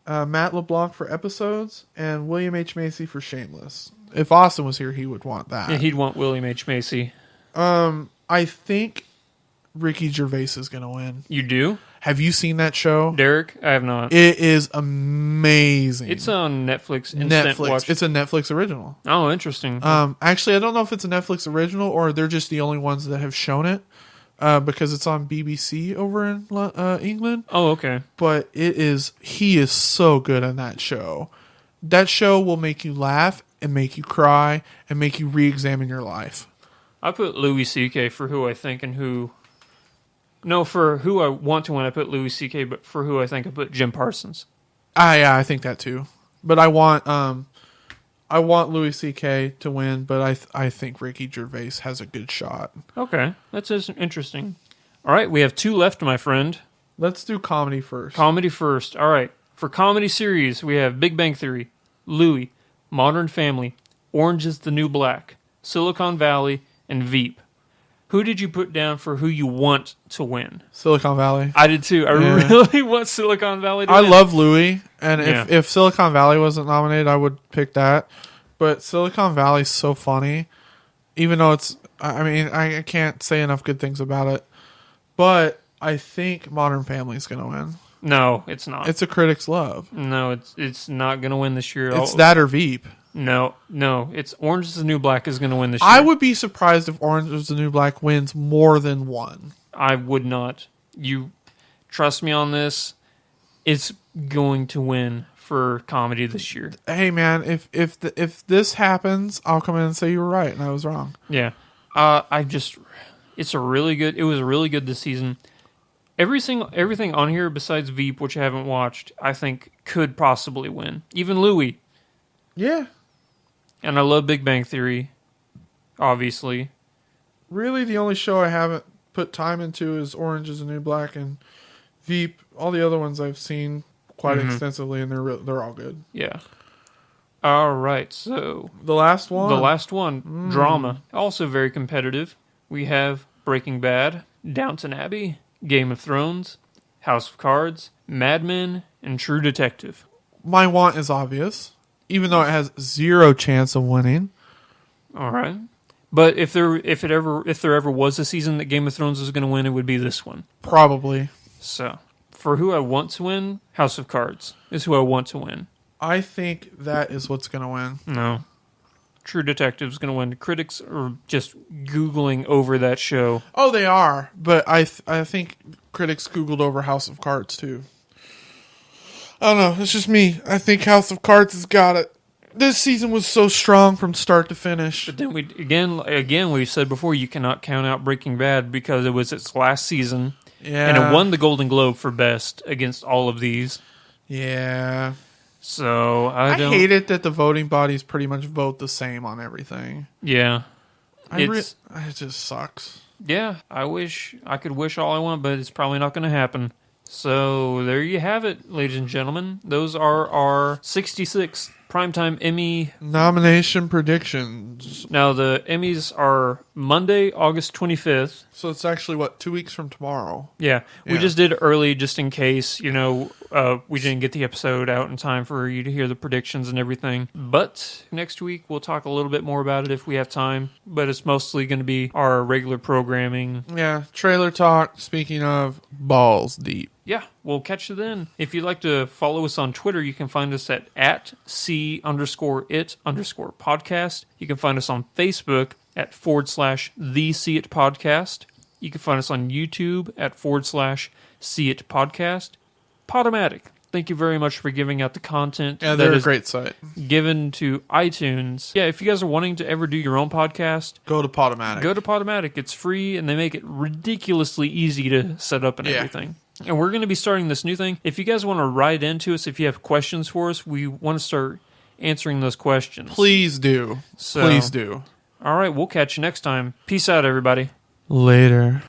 Speaker 3: Matt LeBlanc for Episodes. And William H. Macy for Shameless. If Austin was here, he would want that.
Speaker 2: Yeah, he'd want William H. Macy.
Speaker 3: I think Ricky Gervais is going to win.
Speaker 2: You do?
Speaker 3: Have you seen that show?
Speaker 2: Derek? I have not.
Speaker 3: It is amazing.
Speaker 2: It's on Netflix. Instant Watch.
Speaker 3: It's a Netflix original.
Speaker 2: Oh, interesting.
Speaker 3: Actually, I don't know if it's a Netflix original or they're just the only ones that have shown it because it's on BBC over in England.
Speaker 2: Oh, okay.
Speaker 3: But he is so good in that show. That show will make you laugh and make you cry and make you re-examine your life.
Speaker 2: I put Louis C.K. for who I think and who... No, for who I want to win, I put Louis C.K., but for who I think, I put Jim Parsons.
Speaker 3: Yeah, I think that too. But I want Louis C.K. to win, but I think Ricky Gervais has a good shot.
Speaker 2: Okay, that's interesting. All right, we have two left, my friend.
Speaker 3: Let's do comedy first.
Speaker 2: Comedy first. All right. For comedy series, we have Big Bang Theory, Louie, Modern Family, Orange is the New Black, Silicon Valley, and Veep. Who did you put down for who you want to win?
Speaker 3: Silicon Valley.
Speaker 2: I did too. I really want Silicon Valley to win.
Speaker 3: I love Louis, and
Speaker 2: Yeah.
Speaker 3: if Silicon Valley wasn't nominated, I would pick that. But Silicon Valley's so funny, even though I can't say enough good things about it. But I think Modern Family is going to win.
Speaker 2: No, it's not.
Speaker 3: It's a critic's love.
Speaker 2: No, it's not going to win this year.
Speaker 3: It's that or Veep.
Speaker 2: No. It's Orange is the New Black is going to win this year.
Speaker 3: I would be surprised if Orange is the New Black wins more than one.
Speaker 2: I would not. You trust me on this. It's going to win for comedy this year.
Speaker 3: Hey man, if this happens, I'll come in and say you were right and I was wrong.
Speaker 2: Yeah. It was really good this season. Everything on here besides Veep, which I haven't watched, I think could possibly win. Even Louie.
Speaker 3: Yeah.
Speaker 2: And I love Big Bang Theory, obviously.
Speaker 3: Really, the only show I haven't put time into is Orange is the New Black and Veep. All the other ones I've seen quite extensively, and they're all good.
Speaker 2: Yeah. All right, so
Speaker 3: The last one,
Speaker 2: drama, also very competitive. We have Breaking Bad, Downton Abbey, Game of Thrones, House of Cards, Mad Men, and True Detective.
Speaker 3: My want is obvious, even though it has zero chance of winning.
Speaker 2: All right. But if there ever was a season that Game of Thrones was going to win, it would be this one.
Speaker 3: Probably.
Speaker 2: So, for who I want to win, House of Cards is who I want to win.
Speaker 3: I think that is what's going to win.
Speaker 2: No. True Detective is going to win. Critics are just Googling over that show.
Speaker 3: Oh, they are. But I think critics Googled over House of Cards, too. I don't know. It's just me. I think House of Cards has got it. This season was so strong from start to finish.
Speaker 2: But then we said before, you cannot count out Breaking Bad because it was its last season.
Speaker 3: Yeah.
Speaker 2: And it won the Golden Globe for best against all of these.
Speaker 3: Yeah.
Speaker 2: So, I
Speaker 3: hate it that the voting bodies pretty much vote the same on everything.
Speaker 2: Yeah.
Speaker 3: It just sucks.
Speaker 2: Yeah, I could wish all I want, but it's probably not going to happen. So, there you have it, ladies and gentlemen. Those are our 66 Primetime Emmy.
Speaker 3: Nomination predictions.
Speaker 2: Now, the Emmys are Monday, August 25th.
Speaker 3: So it's actually, 2 weeks from tomorrow?
Speaker 2: Yeah, we
Speaker 3: Yeah.
Speaker 2: just did it early just in case, we didn't get the episode out in time for you to hear the predictions and everything. But next week, we'll talk a little bit more about it if we have time. But it's mostly going to be our regular programming.
Speaker 3: Yeah, trailer talk. Speaking of, balls deep.
Speaker 2: Yeah, we'll catch you then. If you'd like to follow us on Twitter, you can find us at C_it_podcast. You can find us on Facebook at /The See It Podcast. You can find us on YouTube at /See It Podcast. Podomatic. Thank you very much for giving out the content.
Speaker 3: Yeah, they're a great site.
Speaker 2: Given to iTunes. Yeah, if you guys are wanting to ever do your own podcast,
Speaker 3: Go to Podomatic.
Speaker 2: go to Podomatic. It's free, and they make it ridiculously easy to set up and everything. And we're going to be starting this new thing. If you guys want to write into us, if you have questions for us, we want to start answering those questions.
Speaker 3: Please do.
Speaker 2: So-
Speaker 3: Please do.
Speaker 2: All right, we'll catch you next time. Peace out, everybody.
Speaker 3: Later.